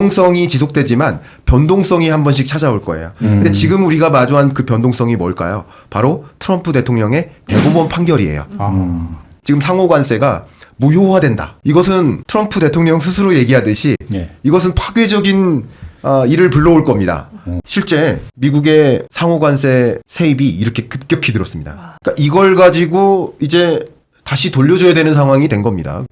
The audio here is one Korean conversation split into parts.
유동성이 지속되지만 변동성이 한 번씩 찾아올 거예요. 근데 지금 우리가 마주한 그 변동성이 뭘까요? 바로 트럼프 대통령의 대법원 판결이에요. 지금 상호관세가 무효화된다. 이것은 트럼프 대통령 스스로 얘기하듯이 예. 이것은 파괴적인 일을 불러올 겁니다. 실제 미국의 상호관세 세입이 이렇게 급격히 들었습니다. 그러니까 이걸 가지고 이제 다시 돌려줘야 되는 상황이 된 겁니다.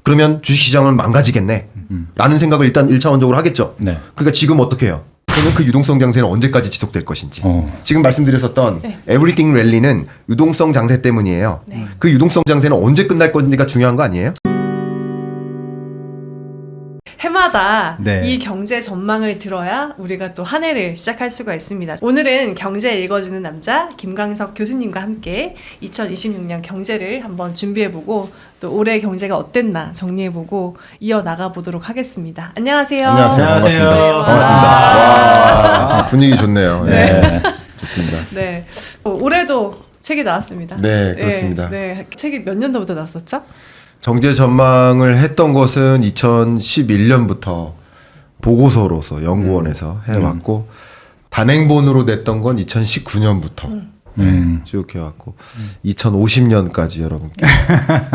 그러면 주식시장은 망가지겠네 라는 생각을 일단 1차원적으로 하겠죠. 네. 그러니까 지금 어떻게 해요? 그러면 그 유동성 장세는 언제까지 지속될 것인지. 지금 말씀드렸었던 Everything Rally는 유동성 장세 때문이에요. 그 유동성 장세는 언제 끝날 건지가 중요한 거 아니에요? 해마다 네. 이 경제 전망을 들어야 우리가 또 한 해를 시작할 수가 있습니다. 오늘은 경제 읽어주는 남자 김광석 교수님과 함께 2026년 경제를 한번 준비해보고 또 올해 경제가 어땠나 정리해보고 이어나가보도록 하겠습니다. 안녕하세요. 안녕하세요. 반갑습니다. 네, 반갑습니다. 와, 분위기 좋네요. 네. 좋습니다. 네. 올해도 책이 나왔습니다. 네, 그렇습니다. 네. 책이 몇 년도부터 나왔었죠? 경제 전망을 했던 것은 2011년부터 보고서로서 연구원에서 해왔고 단행본으로 냈던 건 2019년부터 쭉 해왔고 2050년까지 여러분께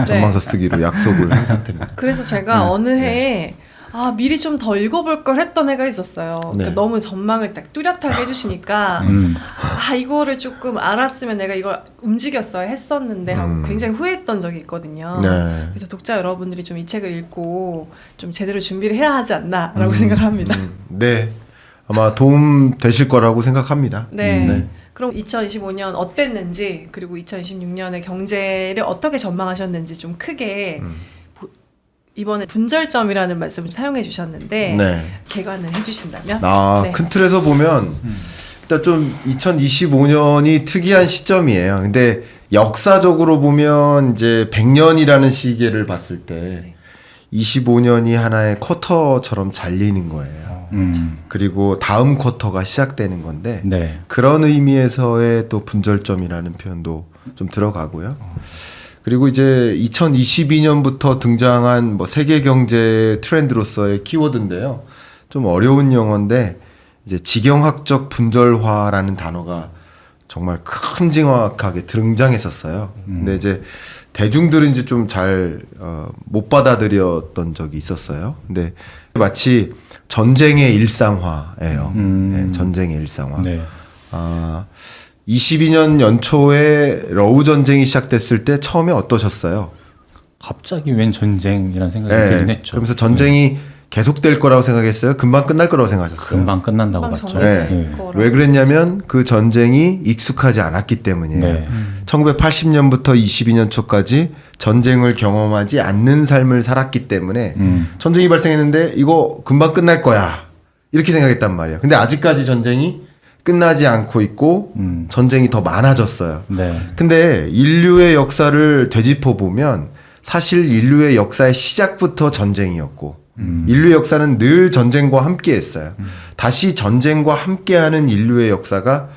전망서 쓰기로 약속을 한 상태입니다. 그래서 제가 어느 해에 미리 좀 더 읽어볼 걸 했던 해가 있었어요. 그러니까 네. 너무 전망을 딱 뚜렷하게 해주시니까 이거를 조금 알았으면 내가 이걸 움직였어야 했었는데 하고 굉장히 후회했던 적이 있거든요. 네. 그래서 독자 여러분들이 좀 이 책을 읽고 좀 제대로 준비를 해야 하지 않나라고 생각합니다. 네, 아마 도움 되실 거라고 생각합니다. 네. 그럼 2025년 어땠는지 그리고 2026년의 경제를 어떻게 전망하셨는지 좀 크게 이번에 분절점이라는 말씀을 사용해 주셨는데 네. 개관을 해주신다면 네. 큰 틀에서 보면 일단 좀 2025년이 특이한 시점이에요. 근데 역사적으로 보면 이제 100년이라는 시계를 봤을 때 25년이 하나의 쿼터처럼 잘리는 거예요. 그리고 다음 쿼터가 시작되는 건데 네. 그런 의미에서의 또 분절점이라는 표현도 좀 들어가고요. 그리고 이제 2022년부터 등장한 뭐 세계 경제 트렌드로서의 키워드인데요. 좀 어려운 용어인데 이제 지경학적 분절화라는 단어가 정말 큼지막하게 등장했었어요. 근데 이제 대중들은 이제 좀 잘 못 받아들였던 적이 있었어요. 근데 마치 전쟁의 일상화예요. 네, 전쟁의 일상화. 네. 22년 연초에 러우 전쟁이 시작됐을 때 처음에 어떠셨어요? 갑자기 웬 전쟁이라는 생각이 네, 들긴 했죠. 그러면서 전쟁이 계속될 거라고 생각했어요? 금방 끝날 거라고 생각하셨어요? 금방 끝난다고 금방 봤죠. 정리될 네. 거라고. 왜 그랬냐면 그 전쟁이 익숙하지 않았기 때문이에요. 네. 1980년부터 22년 초까지 전쟁을 경험하지 않는 삶을 살았기 때문에 전쟁이 발생했는데 이거 금방 끝날 거야 이렇게 생각했단 말이에요. 근데 아직까지 전쟁이 끝나지 않고 있고 전쟁이 더 많아졌어요. 네. 근데 인류의 역사를 되짚어 보면 사실 인류의 역사의 시작부터 전쟁이었고 인류의 역사는 늘 전쟁과 함께 했어요. 다시 전쟁과 함께하는 인류의 역사가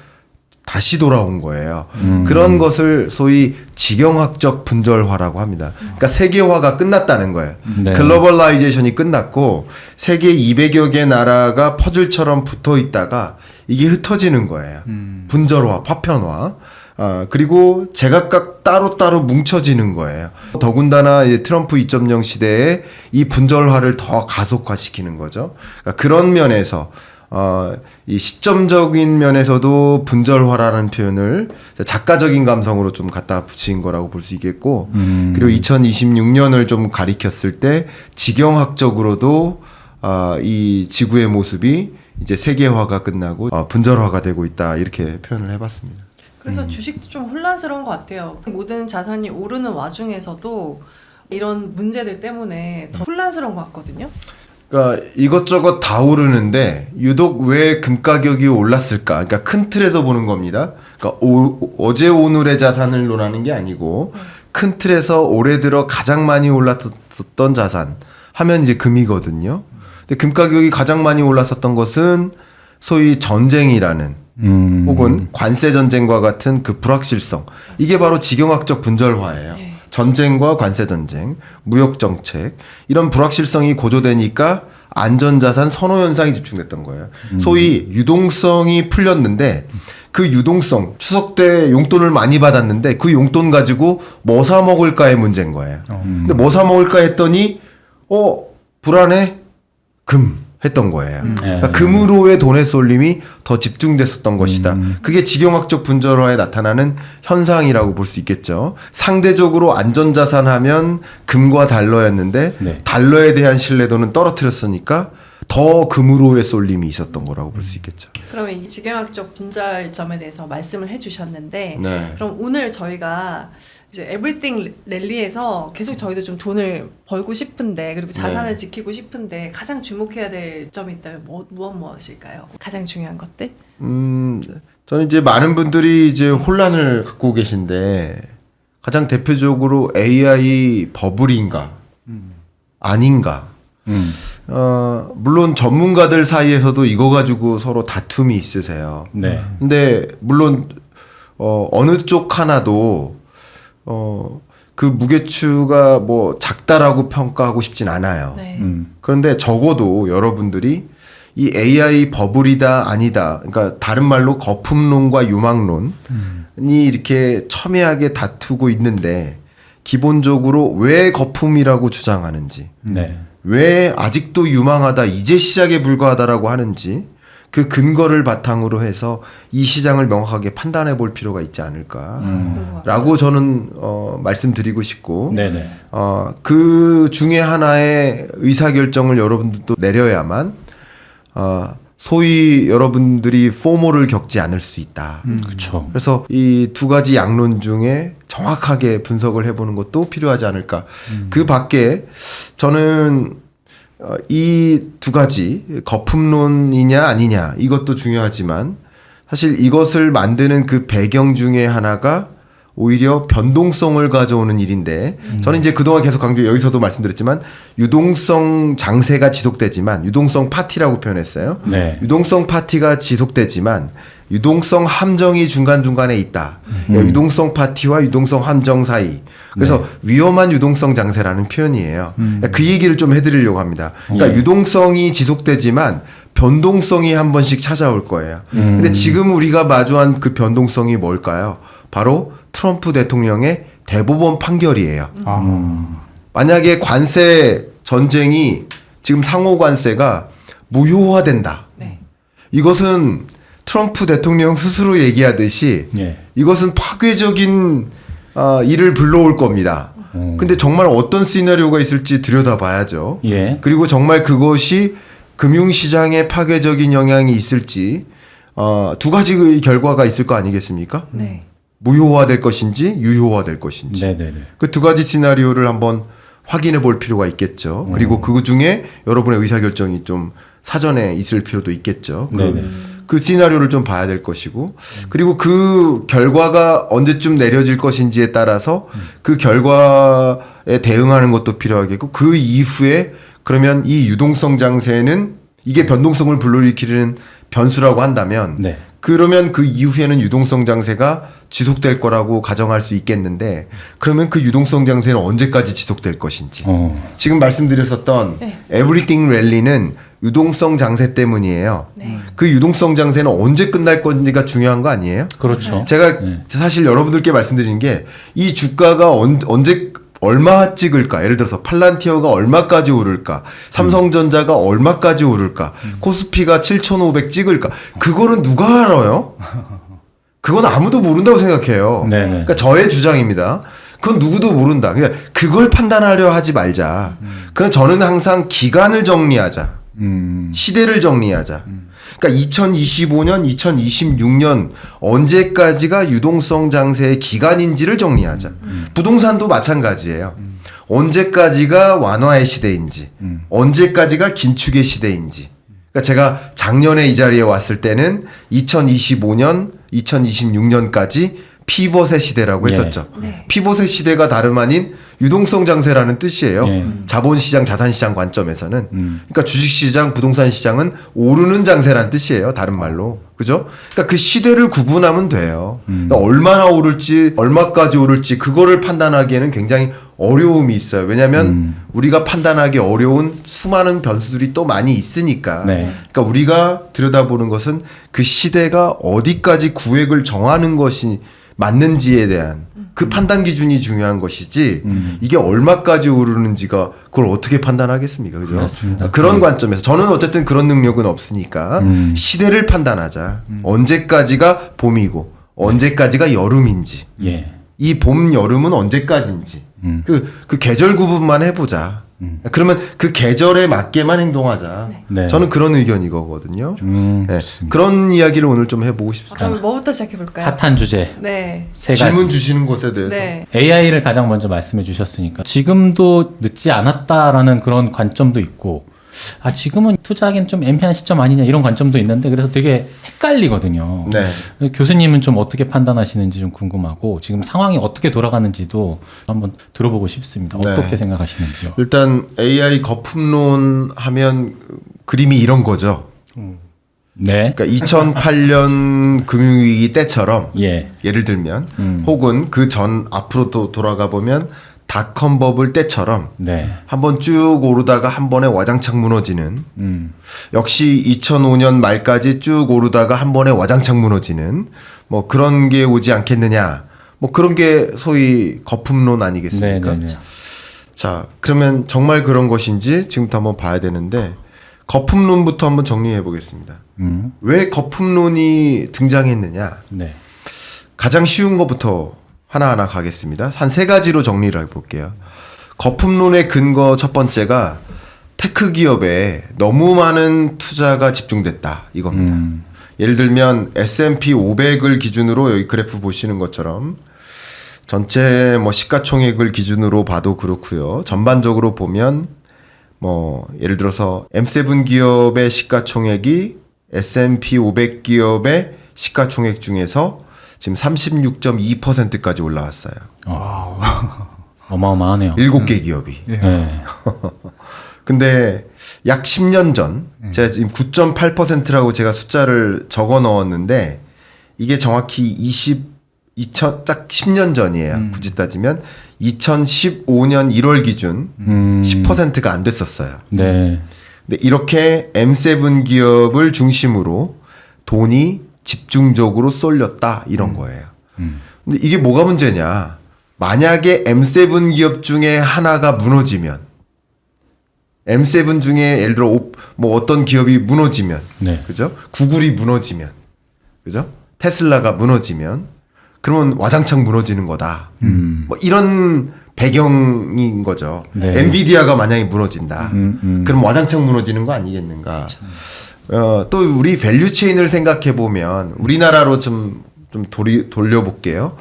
다시 돌아온 거예요. 그런 것을 소위 지경학적 분절화라고 합니다. 그러니까 세계화가 끝났다는 거예요. 네. 글로벌라이제이션이 끝났고 세계 200여 개 나라가 퍼즐처럼 붙어 있다가 이게 흩어지는 거예요. 분절화, 파편화. 그리고 제각각 따로따로 뭉쳐지는 거예요. 더군다나 이제 트럼프 2.0 시대에 이 분절화를 더 가속화시키는 거죠. 그러니까 그런 면에서 이 시점적인 면에서도 분절화라는 표현을 작가적인 감성으로 좀 갖다 붙인 거라고 볼 수 있겠고, 그리고 2026년을 좀 가리켰을 때 지경학적으로도 이 지구의 모습이 이제 세계화가 끝나고 분절화가 되고 있다 이렇게 표현을 해봤습니다. 그래서 주식도 좀 혼란스러운 것 같아요. 모든 자산이 오르는 와중에서도 이런 문제들 때문에 더 혼란스러운 것 같거든요. 그러니까 이것저것 다 오르는데 유독 왜 금 가격이 올랐을까? 그러니까 큰 틀에서 보는 겁니다. 그러니까 어제 오늘의 자산을 논하는 게 아니고 큰 틀에서 올해 들어 가장 많이 올랐었던 자산 하면 이제 금이거든요. 근데 금 가격이 가장 많이 올랐었던 것은 소위 전쟁이라는 혹은 관세 전쟁과 같은 그 불확실성, 이게 바로 지경학적 분절화예요. 전쟁과 관세 전쟁, 무역 정책, 이런 불확실성이 고조되니까 안전자산 선호 현상이 집중됐던 거예요. 소위 유동성이 풀렸는데 그 유동성, 추석 때 용돈을 많이 받았는데 그 용돈 가지고 뭐 사 먹을까의 문제인 거예요. 근데 뭐 사 먹을까 했더니 불안해? 금 했던 거예요. 그러니까 금으로의 돈의 쏠림이 더 집중됐었던 것이다. 그게 직영학적 분절화에 나타나는 현상이라고 볼 수 있겠죠. 상대적으로 안전자산 하면 금과 달러였는데 네. 달러에 대한 신뢰도는 떨어뜨렸으니까 더 금으로의 쏠림이 있었던 거라고 볼 수 있겠죠. 그러면 이 직영학적 분절점에 대해서 말씀을 해주셨는데 네. 그럼 오늘 저희가 이제 에브리띵 랠리에서 계속 저희도 좀 돈을 벌고 싶은데 그리고 자산을 네. 지키고 싶은데 가장 주목해야 될 점이 있다면 무엇일까요? 가장 중요한 것들? 저는 이제 많은 분들이 이제 혼란을 갖고 계신데 가장 대표적으로 AI 버블인가 아닌가. 물론 전문가들 사이에서도 이거 가지고 서로 다툼이 있으세요. 네. 근데 물론 어느 쪽 하나도 그 무게추가 뭐 작다라고 평가하고 싶진 않아요. 네. 그런데 적어도 여러분들이 이 AI 버블이다 아니다. 그러니까 다른 말로 거품론과 유망론이 이렇게 첨예하게 다투고 있는데 기본적으로 왜 거품이라고 주장하는지, 네. 왜 아직도 유망하다, 이제 시작에 불과하다라고 하는지 그 근거를 바탕으로 해서 이 시장을 명확하게 판단해 볼 필요가 있지 않을까라고 저는 말씀드리고 싶고, 네네. 그 중에 하나의 의사결정을 여러분들도 내려야만 소위 여러분들이 포모를 겪지 않을 수 있다. 그렇죠. 그래서 이 두 가지 양론 중에 정확하게 분석을 해보는 것도 필요하지 않을까. 그 밖에 저는 이 두 가지 거품론이냐 아니냐 이것도 중요하지만 사실 이것을 만드는 그 배경 중에 하나가 오히려 변동성을 가져오는 일인데 저는 이제 그동안 계속 여기서도 말씀드렸지만 유동성 장세가 지속되지만 유동성 파티라고 표현했어요. 네. 유동성 파티가 지속되지만 유동성 함정이 중간중간에 있다. 그러니까 유동성 파티와 유동성 함정 사이. 그래서 위험한 유동성 장세라는 표현이에요. 그 얘기를 좀 해드리려고 합니다. 그러니까 유동성이 지속되지만 변동성이 한 번씩 찾아올 거예요. 근데 지금 우리가 마주한 그 변동성이 뭘까요? 바로 트럼프 대통령의 대법원 판결이에요. 만약에 관세 전쟁이 지금 상호 관세가 무효화된다. 네. 이것은 트럼프 대통령 스스로 얘기하듯이 예. 이것은 파괴적인 일을 불러올 겁니다. 근데 정말 어떤 시나리오가 있을지 들여다봐야죠. 예. 그리고 정말 그것이 금융시장에 파괴적인 영향이 있을지 두 가지의 결과가 있을 거 아니겠습니까? 네. 무효화될 것인지 유효화될 것인지. 네네네. 그 두 가지 시나리오를 한번 확인해 볼 필요가 있겠죠. 그리고 그 중에 여러분의 의사결정이 좀 사전에 있을 필요도 있겠죠. 네네. 그 시나리오를 좀 봐야 될 것이고, 그리고 그 결과가 언제쯤 내려질 것인지에 따라서 그 결과에 대응하는 것도 필요하겠고, 그 이후에 그러면 이 유동성 장세는 이게 변동성을 불러일으키는 변수라고 한다면, 네. 그러면 그 이후에는 유동성 장세가 지속될 거라고 가정할 수 있겠는데, 그러면 그 유동성 장세는 언제까지 지속될 것인지. 지금 말씀드렸었던 네. 에브리띵 랠리는 유동성 장세 때문이에요. 네. 그 유동성 장세는 언제 끝날 건지가 중요한 거 아니에요? 그렇죠. 제가 네. 사실 여러분들께 말씀드리는 게 이 주가가 언제 얼마 찍을까? 예를 들어서 팔란티어가 얼마까지 오를까? 삼성전자가 얼마까지 오를까? 코스피가 7,500 찍을까? 그거는 누가 알아요? 그건 아무도 모른다고 생각해요. 네네. 그러니까 저의 주장입니다. 그건 누구도 모른다. 그러니까 그걸 판단하려 하지 말자. 그냥 저는 항상 기간을 정리하자. 시대를 정리하자. 그러니까 2025년, 2026년 언제까지가 유동성 장세의 기간인지를 정리하자. 부동산도 마찬가지예요. 언제까지가 완화의 시대인지, 언제까지가 긴축의 시대인지. 그러니까 제가 작년에 이 자리에 왔을 때는 2025년, 2026년까지 피벗의 시대라고 했었죠. 네. 피벗의 시대가 다름 아닌 유동성 장세라는 뜻이에요. 예. 자본시장, 자산시장 관점에서는. 그러니까 주식시장, 부동산시장은 오르는 장세라는 뜻이에요. 다른 말로. 그죠? 그러니까 그 시대를 구분하면 돼요. 그러니까 얼마나 오를지, 얼마까지 오를지 그거를 판단하기에는 굉장히 어려움이 있어요. 왜냐하면 우리가 판단하기 어려운 수많은 변수들이 또 많이 있으니까. 네. 그러니까 우리가 들여다보는 것은 그 시대가 어디까지 구획을 정하는 것이 맞는지에 대한 그 판단 기준이 중요한 것이지 이게 얼마까지 오르는지가 그걸 어떻게 판단하겠습니까? 그죠? 맞습니다. 그런 관점에서 저는 어쨌든 그런 능력은 없으니까 시대를 판단하자. 언제까지가 봄이고 언제까지가 여름인지 예. 이 봄, 여름은 언제까지인지 그 계절 구분만 해보자. 그러면 그 계절에 맞게만 행동하자. 네. 저는 그런 의견이거든요. 네. 좋습니다. 그런 이야기를 오늘 좀 해보고 싶습니다. 그럼 뭐부터 시작해 볼까요? 핫한 주제 네. 세 가지. 질문 주시는 것에 대해서. 네. AI를 가장 먼저 말씀해 주셨으니까 지금도 늦지 않았다라는 그런 관점도 있고 지금은 투자하기엔 좀 애매한 시점 아니냐 이런 관점도 있는데 그래서 되게 헷갈리거든요. 네. 교수님은 좀 어떻게 판단하시는지 좀 궁금하고 지금 상황이 어떻게 돌아가는지도 한번 들어보고 싶습니다. 네. 어떻게 생각하시는지요? 일단 AI 거품론 하면 그림이 이런 거죠. 네. 그러니까 2008년 금융위기 때처럼 예. 예를 들면 혹은 그 전 앞으로 또 돌아가 보면 닷컴 버블 때처럼 네. 한번 쭉 오르다가 한 번에 와장창 무너지는 역시 2005년 말까지 쭉 오르다가 한 번에 와장창 무너지는 뭐 그런 게 오지 않겠느냐 뭐 그런 게 소위 거품론 아니겠습니까? 네, 네, 네. 자 그러면 정말 그런 것인지 지금부터 한번 봐야 되는데 거품론부터 한번 정리해 보겠습니다. 왜 거품론이 등장했느냐? 네. 가장 쉬운 것부터 하나하나 가겠습니다. 한 세 가지로 정리를 해볼게요. 거품론의 근거 첫 번째가 테크 기업에 너무 많은 투자가 집중됐다 이겁니다. 예를 들면 S&P 500을 기준으로 여기 그래프 보시는 것처럼 전체 뭐 시가총액을 기준으로 봐도 그렇고요. 전반적으로 보면 뭐 예를 들어서 M7 기업의 시가총액이 S&P 500 기업의 시가총액 중에서 지금 36.2%까지 올라왔어요. 어마어마하네요. 7개 기업이. 네. 근데 약 10년 전, 제가 지금 9.8%라고 제가 숫자를 적어 넣었는데, 이게 정확히 딱 10년 전이에요. 굳이 따지면 2015년 1월 기준 10%가 안 됐었어요. 네. 근데 이렇게 M7 기업을 중심으로 돈이 집중적으로 쏠렸다 이런 거예요. 근데 이게 뭐가 문제냐? 만약에 M7 기업 중에 하나가 무너지면 M7 중에 예를 들어 뭐 어떤 기업이 무너지면 네. 그죠? 구글이 무너지면 그죠? 테슬라가 무너지면 그러면 와장창 무너지는 거다. 뭐 이런 배경인 거죠. 네. 엔비디아가 만약에 무너진다. 그럼 와장창 무너지는 거 아니겠는가? 또 우리 밸류 체인을 생각해 보면 우리나라로 좀 돌려볼게요.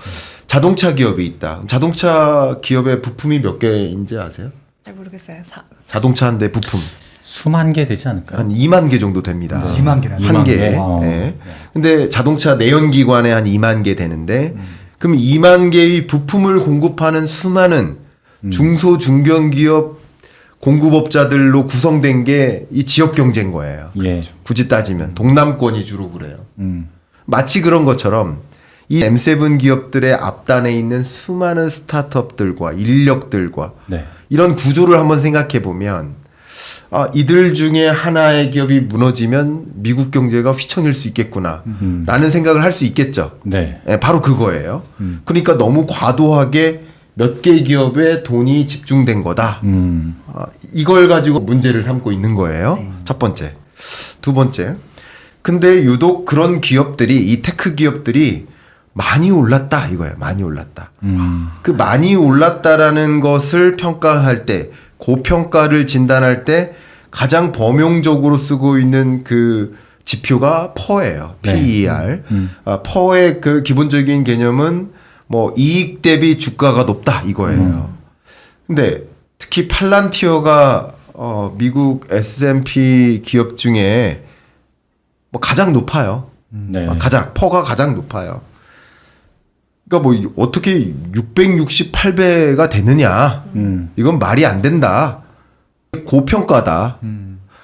자동차 기업이 있다. 자동차 기업의 부품이 몇 개인지 아세요? 잘 모르겠어요. 자동차 한 대 부품 수만 개 되지 않을까요? 한 2만 개 정도 됩니다. 2만 개나. 한 2만 개. 개? 예. 근데 자동차 내연기관에 한 2만 개 되는데 그럼 2만 개의 부품을 공급하는 수많은 중소 중견기업 공급업자들로 구성된 게 이 지역 경제인 거예요. 예. 굳이 따지면 동남권이 주로 그래요. 음. 마치 그런 것처럼 이 M7 기업들의 앞단에 있는 수많은 스타트업들과 인력들과 네. 이런 구조를 한번 생각해 보면 이들 중에 하나의 기업이 무너지면 미국 경제가 휘청일 수 있겠구나 라는 생각을 할 수 있겠죠. 네. 예, 바로 그거예요. 그러니까 너무 과도하게 몇 개 기업에 돈이 집중된 거다. 이걸 가지고 문제를 삼고 있는 거예요. 첫 번째. 두 번째. 근데 유독 그런 기업들이 이 테크 기업들이 많이 올랐다 이거예요. 많이 올랐다. 그 많이 올랐다라는 것을 평가할 때 고평가를 진단할 때 가장 범용적으로 쓰고 있는 그 지표가 퍼예요. 네. PER. 퍼의 그 기본적인 개념은 뭐 이익 대비 주가가 높다 이거예요. 근데 특히 팔란티어가 미국 S&P 기업 중에 뭐 가장 높아요. 네. 퍼가 가장 높아요. 그러니까 뭐 어떻게 668배가 되느냐? 이건 말이 안 된다. 고평가다.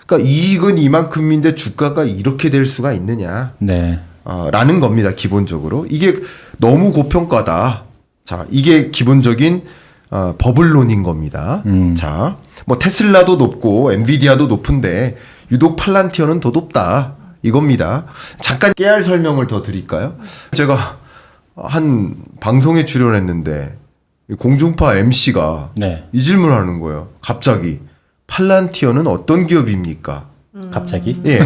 그러니까 이익은 이만큼인데 주가가 이렇게 될 수가 있느냐? 네. 라는 겁니다. 기본적으로 이게 너무 고평가다. 자, 이게 기본적인 버블론인 겁니다. 자, 뭐 테슬라도 높고 엔비디아도 높은데 유독 팔란티어는 더 높다. 이겁니다. 잠깐 깨알 설명을 더 드릴까요? 제가 한 방송에 출연했는데 공중파 MC가 네. 이 질문을 하는 거예요. 갑자기 팔란티어는 어떤 기업입니까? 갑자기? 예.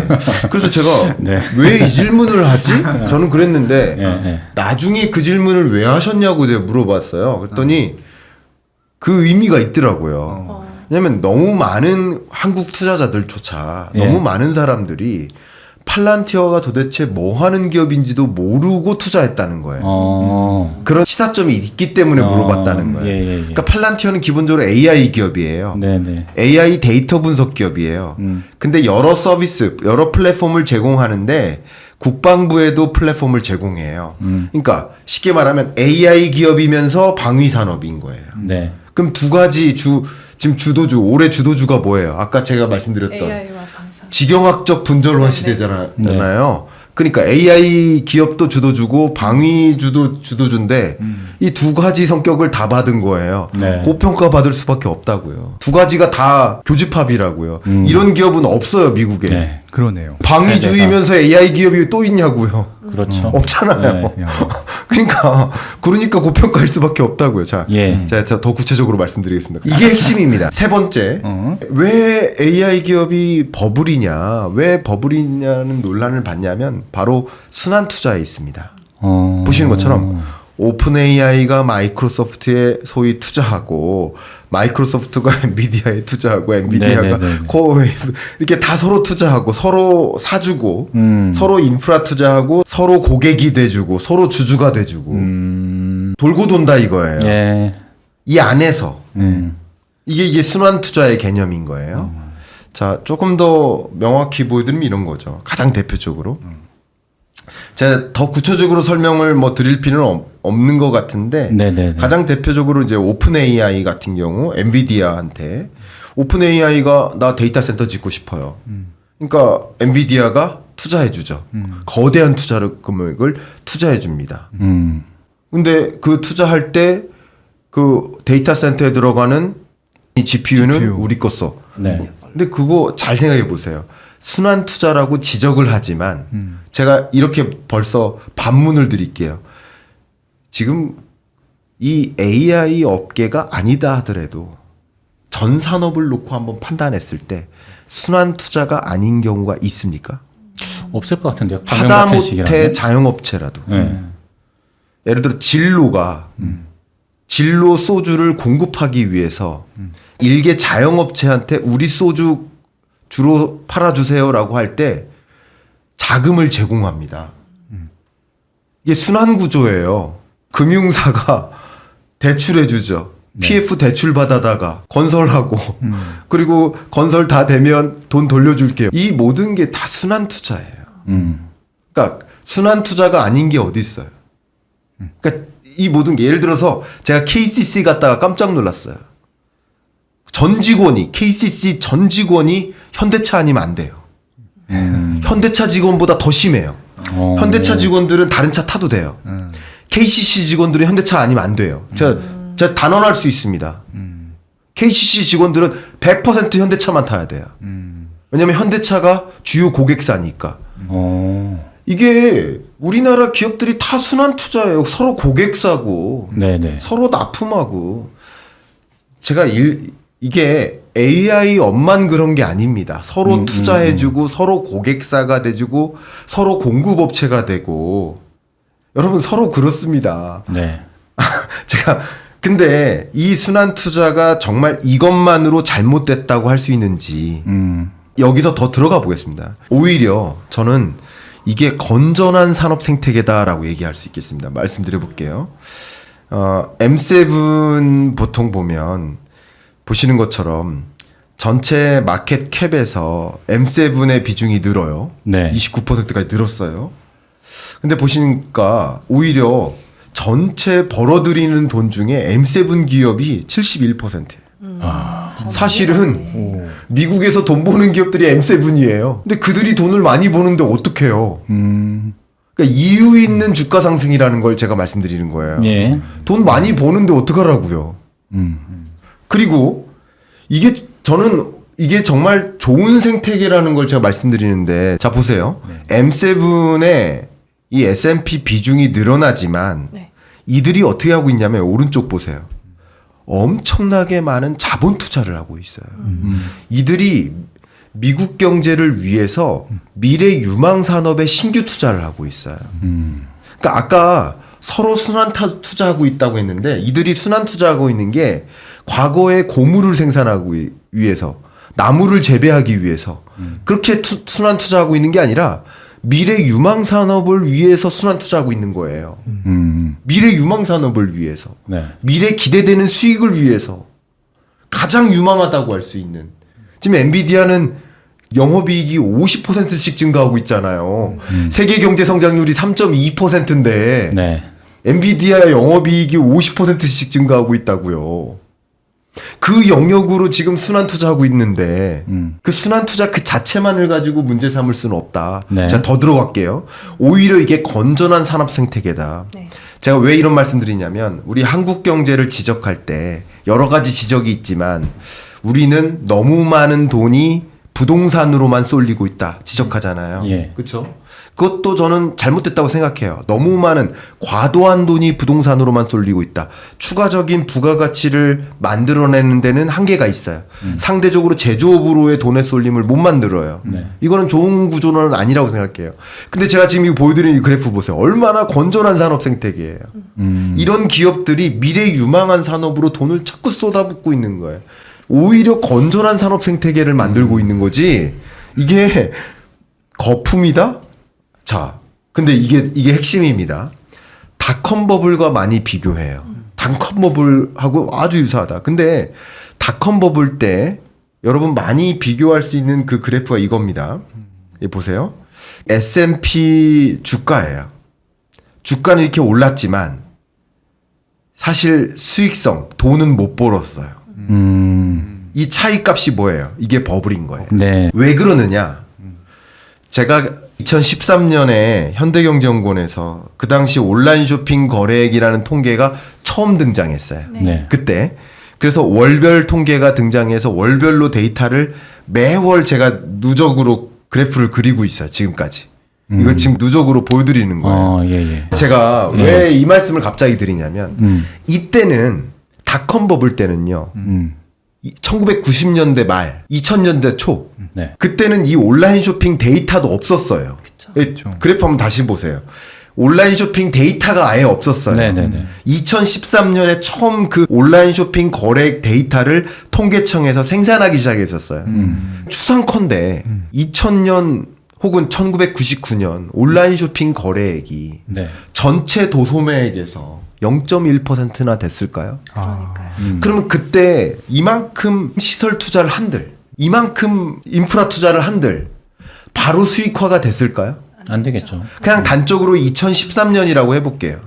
그래서 제가 네. 왜 이 질문을 하지? 저는 그랬는데 예, 예. 나중에 그 질문을 왜 하셨냐고 제가 물어봤어요. 그랬더니 그 의미가 있더라고요. 왜냐면 너무 많은 한국 투자자들조차 예. 너무 많은 사람들이 팔란티어가 도대체 뭐 하는 기업인지도 모르고 투자했다는 거예요. 그런 시사점이 있기 때문에 물어봤다는 거예요. 예, 예, 예. 그러니까 팔란티어는 기본적으로 AI 기업이에요. 네네. AI 데이터 분석 기업이에요. 근데 여러 서비스, 여러 플랫폼을 제공하는데 국방부에도 플랫폼을 제공해요. 그러니까 쉽게 말하면 AI 기업이면서 방위 산업인 거예요. 네. 그럼 두 가지 지금 주도주, 올해 주도주가 뭐예요? 아까 제가 말씀드렸던 AI와 방산. 지경학적 분절화 네, 시대잖아요. 그러니까 AI 기업도 주도주고 방위 주도주인데 이 두 가지 성격을 다 받은 거예요. 네. 고평가 받을 수밖에 없다고요. 두 가지가 다 교집합이라고요. 이런 기업은 없어요, 미국에. 네. 그러네요. 방위주의면서 AI 기업이 또 있냐고요. 그렇죠. 없잖아요. 네. 그러니까 고평가일 수밖에 없다고요. 자, 예. 제가 더 구체적으로 말씀드리겠습니다. 이게 핵심입니다. 세 번째, 왜 AI 기업이 버블이냐, 왜 버블이냐는 논란을 받냐면 바로 순환 투자에 있습니다. 보시는 것처럼 오픈 AI가 마이크로소프트에 소위 투자하고 마이크로소프트가 엔비디아에 투자하고 엔비디아가 네네네네. 코어웨이브 이렇게 다 서로 투자하고 서로 사주고 서로 인프라 투자하고 서로 고객이 돼주고 서로 주주가 돼주고 돌고 돈다 이거예요. 예. 이 안에서 이게 순환 투자의 개념인 거예요. 자, 조금 더 명확히 보여드리면 이런 거죠. 가장 대표적으로. 제가 더 구체적으로 설명을 뭐 드릴 필요는 없는 것 같은데 네네네. 가장 대표적으로 이제 오픈 AI 같은 경우 엔비디아한테 오픈 AI가 나 데이터 센터 짓고 싶어요. 그러니까 엔비디아가 투자해 주죠. 거대한 금액을 투자해 줍니다. 근데 그 투자할 때 그 데이터 센터에 들어가는 이 GPU는 GPU. 우리 거 써. 네. 근데 그거 잘 생각해 보세요. 순환 투자라고 지적을 하지만 제가 이렇게 벌써 반문을 드릴게요. 지금 이 AI 업계가 아니다 하더라도 전 산업을 놓고 한번 판단했을 때 순환 투자가 아닌 경우가 있습니까? 없을 것 같은데요. 방금 같은 하다못해 시기라면. 자영업체라도 네. 예를 들어 진로가 진로 소주를 공급하기 위해서 일개 자영업체한테 우리 소주 주로 팔아주세요라고 할 때 자금을 제공합니다. 이게 순환 구조예요. 금융사가 대출해주죠. 네. PF 대출 받아다가 건설하고 그리고 건설 다 되면 돈 돌려줄게요. 이 모든 게 다 순환 투자예요. 그러니까 순환 투자가 아닌 게 어디 있어요. 그러니까 이 모든 게 예를 들어서 제가 KCC 갔다가 깜짝 놀랐어요. 전 직원이 KCC 전 직원이 현대차 아니면 안 돼요. 현대차 직원보다 더 심해요. 현대차 직원들은 다른 차 타도 돼요. KCC 직원들은 현대차 아니면 안 돼요. 제가 단언할 수 있습니다. KCC 직원들은 100% 현대차만 타야 돼요. 왜냐면 현대차가 주요 고객사니까. 이게 우리나라 기업들이 다 순환 투자예요. 서로 고객사고 네네. 서로 납품하고. 제가 이게 AI업만 그런 게 아닙니다. 서로 투자해주고 서로 고객사가 돼주고 서로 공급업체가 되고 여러분 서로 그렇습니다. 네. 제가 근데 이 순환 투자가 정말 이것만으로 잘못됐다고 할 수 있는지 여기서 더 들어가 보겠습니다. 오히려 저는 이게 건전한 산업 생태계다라고 얘기할 수 있겠습니다. 말씀드려 볼게요. M7 보통 보면 보시는 것처럼 전체 마켓 캡에서 M7의 비중이 늘어요. 네. 29%까지 늘었어요. 근데 보시니까 오히려 전체 벌어들이는 돈 중에 M7 기업이 71%예요. 사실은 오. 미국에서 돈 버는 기업들이 M7이에요. 근데 그들이 돈을 많이 버는데 어떡해요? 그러니까 이유 있는 주가 상승이라는 걸 제가 말씀드리는 거예요. 예. 돈 많이 버는데 어떡하라고요? 그리고 저는 이게 정말 좋은 생태계라는 걸 제가 말씀드리는데, 자 보세요. M7의 이 S&P 비중이 늘어나지만 네. 이들이 어떻게 하고 있냐면 오른쪽 보세요. 엄청나게 많은 자본 투자를 하고 있어요. 이들이 미국 경제를 위해서 미래 유망 산업에 신규 투자를 하고 있어요. 그러니까 아까 서로 순환 투자하고 있다고 했는데 이들이 순환 투자하고 있는 게 과거에 고무를 생산하고 위해서, 나무를 재배하기 위해서 그렇게 순환 투자하고 있는 게 아니라 미래 유망 산업을 위해서 순환 투자하고 있는 거예요. 미래 유망 산업을 위해서, 네. 미래 기대되는 수익을 위해서 가장 유망하다고 할 수 있는. 지금 엔비디아는 영업이익이 50%씩 증가하고 있잖아요. 세계 경제 성장률이 3.2%인데 네. 엔비디아의 영업이익이 50%씩 증가하고 있다고요. 그 영역으로 지금 순환 투자하고 있는데 그 순환 투자 그 자체만을 가지고 문제 삼을 수는 없다. 네. 제가 더 들어갈게요. 오히려 이게 건전한 산업 생태계다. 네. 제가 왜 이런 말씀 드리냐면 우리 한국 경제를 지적할 때 여러 가지 지적이 있지만 우리는 너무 많은 돈이 부동산으로만 쏠리고 있다 지적하잖아요. 예. 그렇죠? 그것도 저는 잘못됐다고 생각해요. 너무 많은 과도한 돈이 부동산으로만 쏠리고 있다. 추가적인 부가가치를 만들어내는 데는 한계가 있어요. 상대적으로 제조업으로의 돈의 쏠림을 못 만들어요. 네. 이거는 좋은 구조는 아니라고 생각해요. 근데 제가 지금 이거 보여드리는 이 그래프 보세요. 얼마나 건전한 산업 생태계예요. 이런 기업들이 미래 유망한 산업으로 돈을 자꾸 쏟아붓고 있는 거예요. 오히려 건전한 산업 생태계를 만들고 있는 거지. 이게 거품이다? 자, 근데 이게 핵심입니다. 닷컴 버블과 많이 비교해요. 닷컴 버블하고 아주 유사하다. 근데 닷컴 버블 때 여러분 많이 비교할 수 있는 그 그래프가 이겁니다. 이 보세요. S&P 주가예요. 주가는 이렇게 올랐지만 사실 수익성, 돈은 못 벌었어요. 이 차이 값이 뭐예요? 이게 버블인 거예요. 네. 왜 그러느냐? 제가 2013년에 현대경제연구원에서 그 당시 온라인 쇼핑 거래액이라는 통계가 처음 등장했어요. 네. 네. 그때. 그래서 월별 통계가 등장해서 월별로 데이터를 매월 제가 누적으로 그래프를 그리고 있어요. 지금까지. 이걸 지금 누적으로 보여드리는 거예요. 예. 제가 왜 이 말씀을 갑자기 드리냐면 이때는 닷컴 버블 때는요. 1990년대 말, 2000년대 초. 네. 그때는 이 온라인 쇼핑 데이터도 없었어요. 그쵸. 예, 그래프 한번 다시 보세요. 온라인 쇼핑 데이터가 아예 없었어요. 네네네. 2013년에 처음 그 온라인 쇼핑 거래 데이터를 통계청에서 생산하기 시작했었어요. 추상컨대 2000년 혹은 1999년 온라인 쇼핑 거래액이 네. 전체 도소매액에서 0.1%나 됐을까요? 그러니까요. 그러면 그때 이만큼 시설 투자를 한들, 이만큼 인프라 투자를 한들 바로 수익화가 됐을까요? 안 되겠죠. 그냥 단적으로 2013년이라고 해볼게요.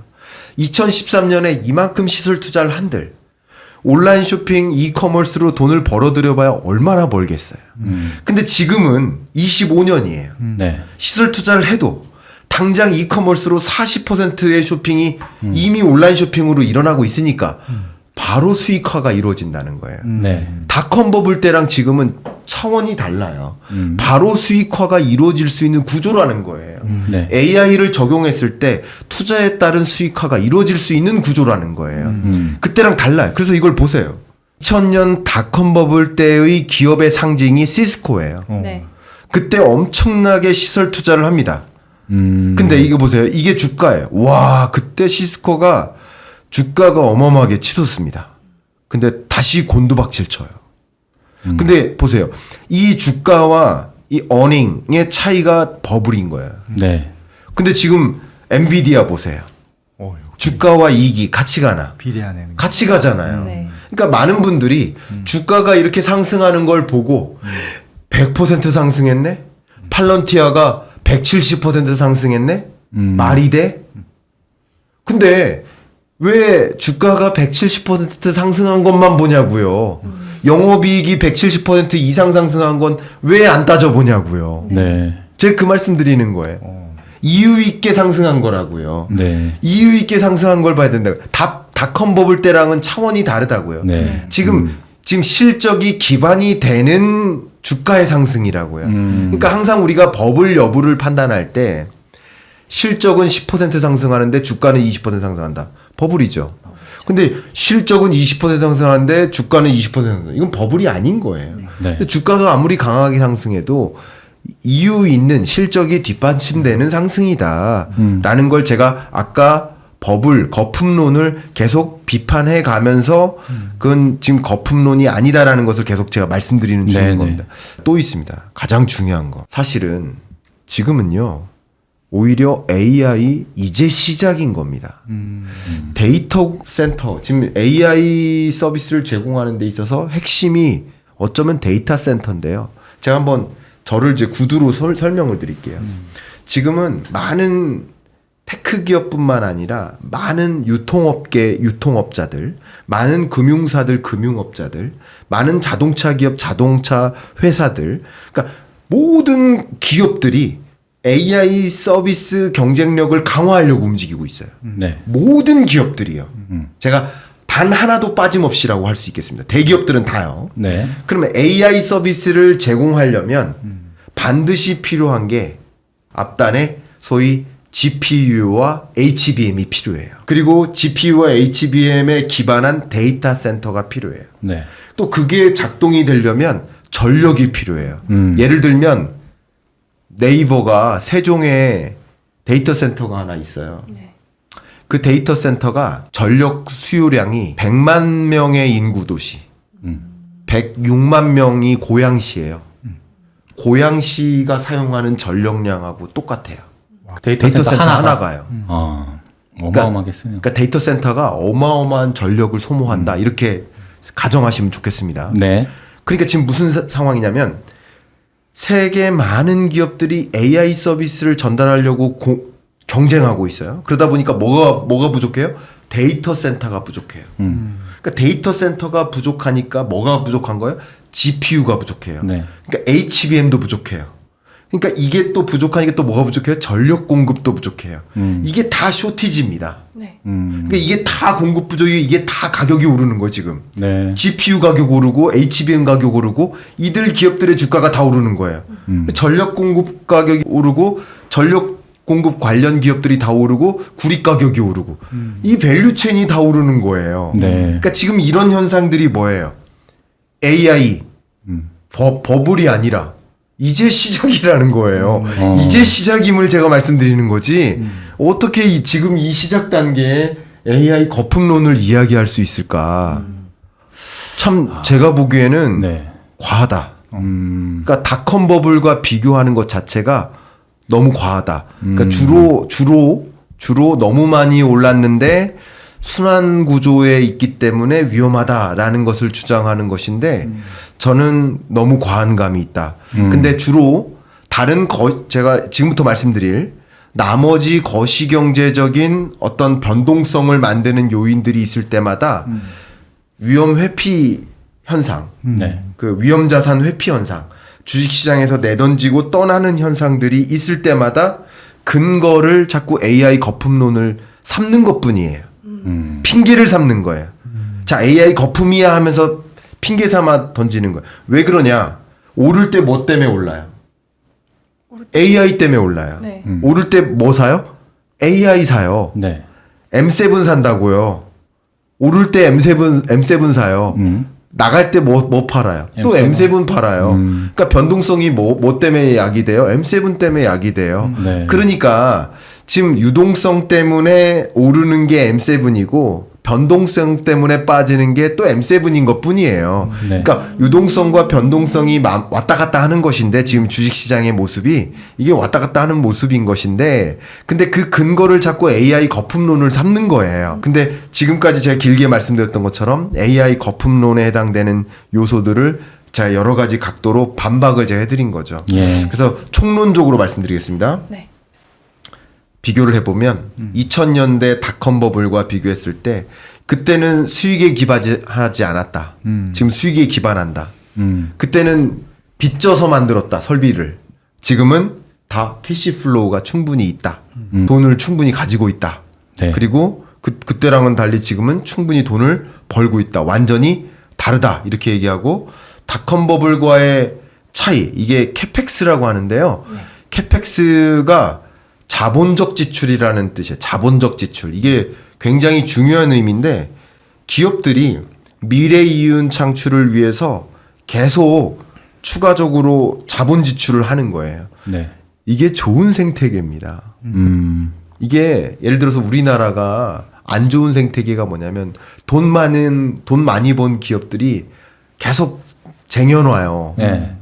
2013년에 이만큼 시설 투자를 한들 온라인 쇼핑 이커머스로 돈을 벌어들여봐야 얼마나 벌겠어요. 근데 지금은 25년이에요. 네. 시설 투자를 해도 당장 이커머스로 40%의 쇼핑이 이미 온라인 쇼핑으로 일어나고 있으니까 바로 수익화가 이루어진다는 거예요. 네. 닷컴 버블 때랑 지금은 차원이 달라요. 바로 수익화가 이루어질 수 있는 구조라는 거예요. 네. AI를 적용했을 때 투자에 따른 수익화가 이루어질 수 있는 구조라는 거예요. 그때랑 달라요. 그래서 이걸 보세요. 2000년 닷컴 버블 때의 기업의 상징이 시스코예요. 네. 그때 엄청나게 시설 투자를 합니다. 근데 이거 보세요. 이게 주가예요. 와, 그때 시스코가 주가가 어마어마하게 치솟습니다. 근데 다시 곤두박질 쳐요. 근데 보세요. 이 주가와 이 어닝의 차이가 버블인 거예요. 네. 근데 지금 엔비디아 보세요. 주가와 이익이 같이 가나? 비례하네. 같이 가잖아요. 네. 그러니까 많은 분들이 주가가 이렇게 상승하는 걸 보고 100% 상승했네? 팔런티아가 170% 상승했네? 말이 돼? 근데 왜 주가가 170% 상승한 것만 보냐고요. 영업이익이 170% 이상 상승한 건 왜 안 따져보냐고요. 네. 제가 그 말씀 드리는 거예요. 이유 있게 상승한 거라고요. 네. 이유 있게 상승한 걸 봐야 된다고. 닷컴 버블 때랑은 차원이 다르다고요. 네. 지금 실적이 기반이 되는 주가의 상승이라고요. 그러니까 항상 우리가 버블 여부를 판단할 때 실적은 10% 상승하는데 주가는 20% 상승한다. 버블이죠. 근데 실적은 20% 상승하는데 주가는 20% 상승. 이건 버블이 아닌 거예요. 네. 근데 주가가 아무리 강하게 상승해도 이유 있는 실적이 뒷받침되는 상승이다라는 걸 제가 아까 버블 거품론을 계속 비판해 가면서 그건 지금 거품론이 아니다라는 것을 계속 제가 말씀드리는 중인 네네. 겁니다. 또 있습니다. 가장 중요한 거. 사실은 지금은요. 오히려 AI 이제 시작인 겁니다. 데이터 센터, 지금 AI 서비스를 제공하는 데 있어서 핵심이 어쩌면 데이터 센터인데요. 제가 한번 저를 이제 구두로 설명을 드릴게요. 지금은 많은 테크 기업뿐만 아니라 많은 유통업자들, 많은 금융사들, 금융업자들, 많은 자동차 기업, 자동차 회사들, 그러니까 모든 기업들이 AI 서비스 경쟁력을 강화하려고 움직이고 있어요. 네. 모든 기업들이요. 제가 단 하나도 빠짐없이라고 할 수 있겠습니다. 대기업들은 다요. 네. 그러면 AI 서비스를 제공하려면 반드시 필요한 게 앞단에 소위 GPU와 HBM이 필요해요. 그리고 GPU와 HBM에 기반한 데이터 센터가 필요해요. 네. 또 그게 작동이 되려면 전력이 필요해요. 예를 들면 네이버가 세종에 데이터 센터가 하나 있어요. 네. 그 데이터 센터가 전력 수요량이 100만 명의 인구 도시, 106만 명이 고양시예요. 고양시가 사용하는 전력량하고 똑같아요. 데이터 센터 하나가요. 어마어마하겠어요. 그러니까 데이터 센터가 어마어마한 전력을 소모한다. 이렇게 가정하시면 좋겠습니다. 네. 그러니까 지금 무슨 상황이냐면 세계 많은 기업들이 AI 서비스를 전달하려고 경쟁하고 있어요. 그러다 보니까 뭐가 부족해요? 데이터 센터가 부족해요. 그러니까 데이터 센터가 부족하니까 뭐가 부족한 거예요? GPU가 부족해요. 네. 그러니까 HBM도 부족해요. 그러니까 이게 또 부족하니까 또 뭐가 부족해요? 전력 공급도 부족해요. 이게 다 쇼티지입니다. 네. 그러니까 이게 다 공급 부족이 이게 다 가격이 오르는 거 지금. 네. GPU 가격 오르고 HBM 가격 오르고 이들 기업들의 주가가 다 오르는 거예요. 전력 공급 가격이 오르고 전력 공급 관련 기업들이 다 오르고 구리 가격이 오르고 이 밸류 체인이 다 오르는 거예요. 네. 그러니까 지금 이런 현상들이 뭐예요? AI 버블이 아니라 이제 시작이라는 거예요. 이제 시작임을 제가 말씀드리는 거지. 어떻게 지금 이 시작 단계에 AI 거품론을 이야기할 수 있을까? 참 제가 보기에는 네. 과하다. 그러니까 닷컴 버블과 비교하는 것 자체가 너무 과하다. 그러니까 주로 너무 많이 올랐는데 순환 구조에 있기 때문에 위험하다라는 것을 주장하는 것인데 저는 너무 과한 감이 있다. 근데 주로 제가 지금부터 말씀드릴 나머지 거시경제적인 어떤 변동성을 만드는 요인들이 있을 때마다 위험 회피 현상, 네. 그 위험 자산 회피 현상, 주식시장에서 내던지고 떠나는 현상들이 있을 때마다 근거를 자꾸 AI 거품론을 삼는 것뿐이에요. 핑계를 삼는 거예요. 자, AI 거품이야 하면서 핑계 삼아 던지는 거예요. 왜 그러냐? 오를 때 뭐 때문에 올라요? AI 때문에 올라요. 네. 오를 때 뭐 사요? AI 사요. 네. M7 산다고요. 오를 때 M7 사요. 나갈 때 뭐 팔아요? 또 M7 팔아요. 그러니까 변동성이 뭐 때문에 약이 돼요? M7 때문에 약이 돼요. 네. 그러니까 지금 유동성 때문에 오르는 게 M7이고 변동성 때문에 빠지는 게 또 M7인 것 뿐이에요. 네. 그러니까 유동성과 변동성이 왔다 갔다 하는 것인데 지금 주식시장의 모습이 이게 왔다 갔다 하는 모습인 것인데 근데 그 근거를 자꾸 AI 거품론을 삼는 거예요. 근데 지금까지 제가 길게 말씀드렸던 것처럼 AI 거품론에 해당되는 요소들을 제가 여러 가지 각도로 반박을 제가 해드린 거죠. 예. 그래서 총론적으로 말씀드리겠습니다. 네. 비교를 해보면 2000년대 닷컴 버블과 비교했을 때 그때는 수익에 기반하지 않았다. 지금 수익에 기반한다. 그때는 빚져서 만들었다. 설비를. 지금은 다 캐시플로우가 충분히 있다. 돈을 충분히 가지고 있다. 네. 그리고 그때랑은 달리 지금은 충분히 돈을 벌고 있다. 완전히 다르다. 이렇게 얘기하고 닷컴 버블과의 차이. 이게 캐펙스라고 하는데요. 캐펙스가 자본적 지출이라는 뜻이에요. 자본적 지출. 이게 굉장히 중요한 의미인데 기업들이 미래 이윤 창출을 위해서 계속 추가적으로 자본 지출을 하는 거예요. 네. 이게 좋은 생태계입니다. 이게 예를 들어서 우리나라가 안 좋은 생태계가 뭐냐면 돈 많이 번 기업들이 계속 쟁여놔요. 네.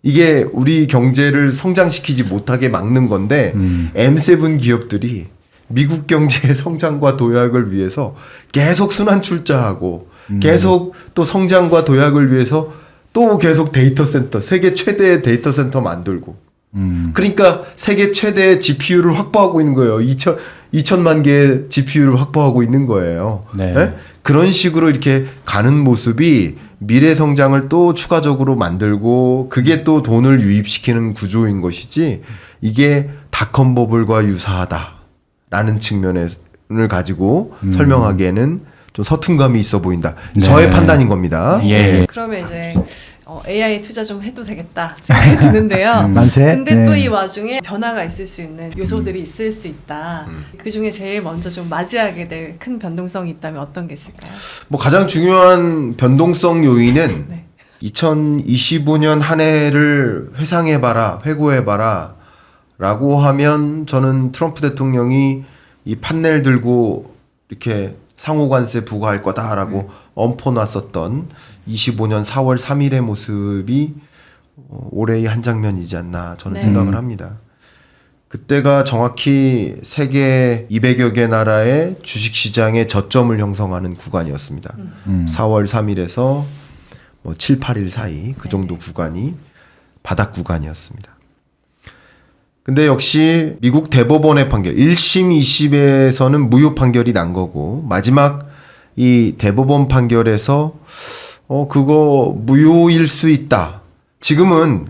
이게 우리 경제를 성장시키지 못하게 막는 건데 M7 기업들이 미국 경제의 성장과 도약을 위해서 계속 순환 출자하고 계속 또 성장과 도약을 위해서 또 계속 데이터 센터, 세계 최대의 데이터 센터 만들고 그러니까 세계 최대의 GPU를 확보하고 있는 거예요. 2천만 개의 GPU를 확보하고 있는 거예요. 네. 네? 그런 식으로 이렇게 가는 모습이 미래 성장을 또 추가적으로 만들고 그게 또 돈을 유입시키는 구조인 것이지 이게 닷컴 버블과 유사하다라는 측면을 가지고 설명하기에는 좀 서툰감이 있어 보인다. 네. 저의 판단인 겁니다. 예. 네. 그러면 이제 AI 투자 좀 해도 되겠다 생각이 드는데요. 만세. 근데 또 이 와중에 변화가 있을 수 있는 요소들이 있을 수 있다. 그 중에 제일 먼저 좀 맞이하게 될 큰 변동성이 있다면 어떤 게 있을까요? 뭐 가장 중요한 변동성 요인은 네. 2025년 한 해를 회상해봐라, 회고해봐라 라고 하면 저는 트럼프 대통령이 이 판넬 들고 이렇게 상호관세 부과할 거다라고 엄포 놨었던 25년 4월 3일의 모습이 올해의 한 장면이지 않나 저는 네. 생각을 합니다. 그때가 정확히 세계 200여 개 나라의 주식시장의 저점을 형성하는 구간이었습니다. 4월 3일에서 뭐 7, 8일 사이 그 정도 구간이 바닥 구간이었습니다. 근데 역시 미국 대법원의 판결 1심, 2심에서는 무효 판결이 난 거고 마지막 이 대법원 판결에서 그거 무효일 수 있다. 지금은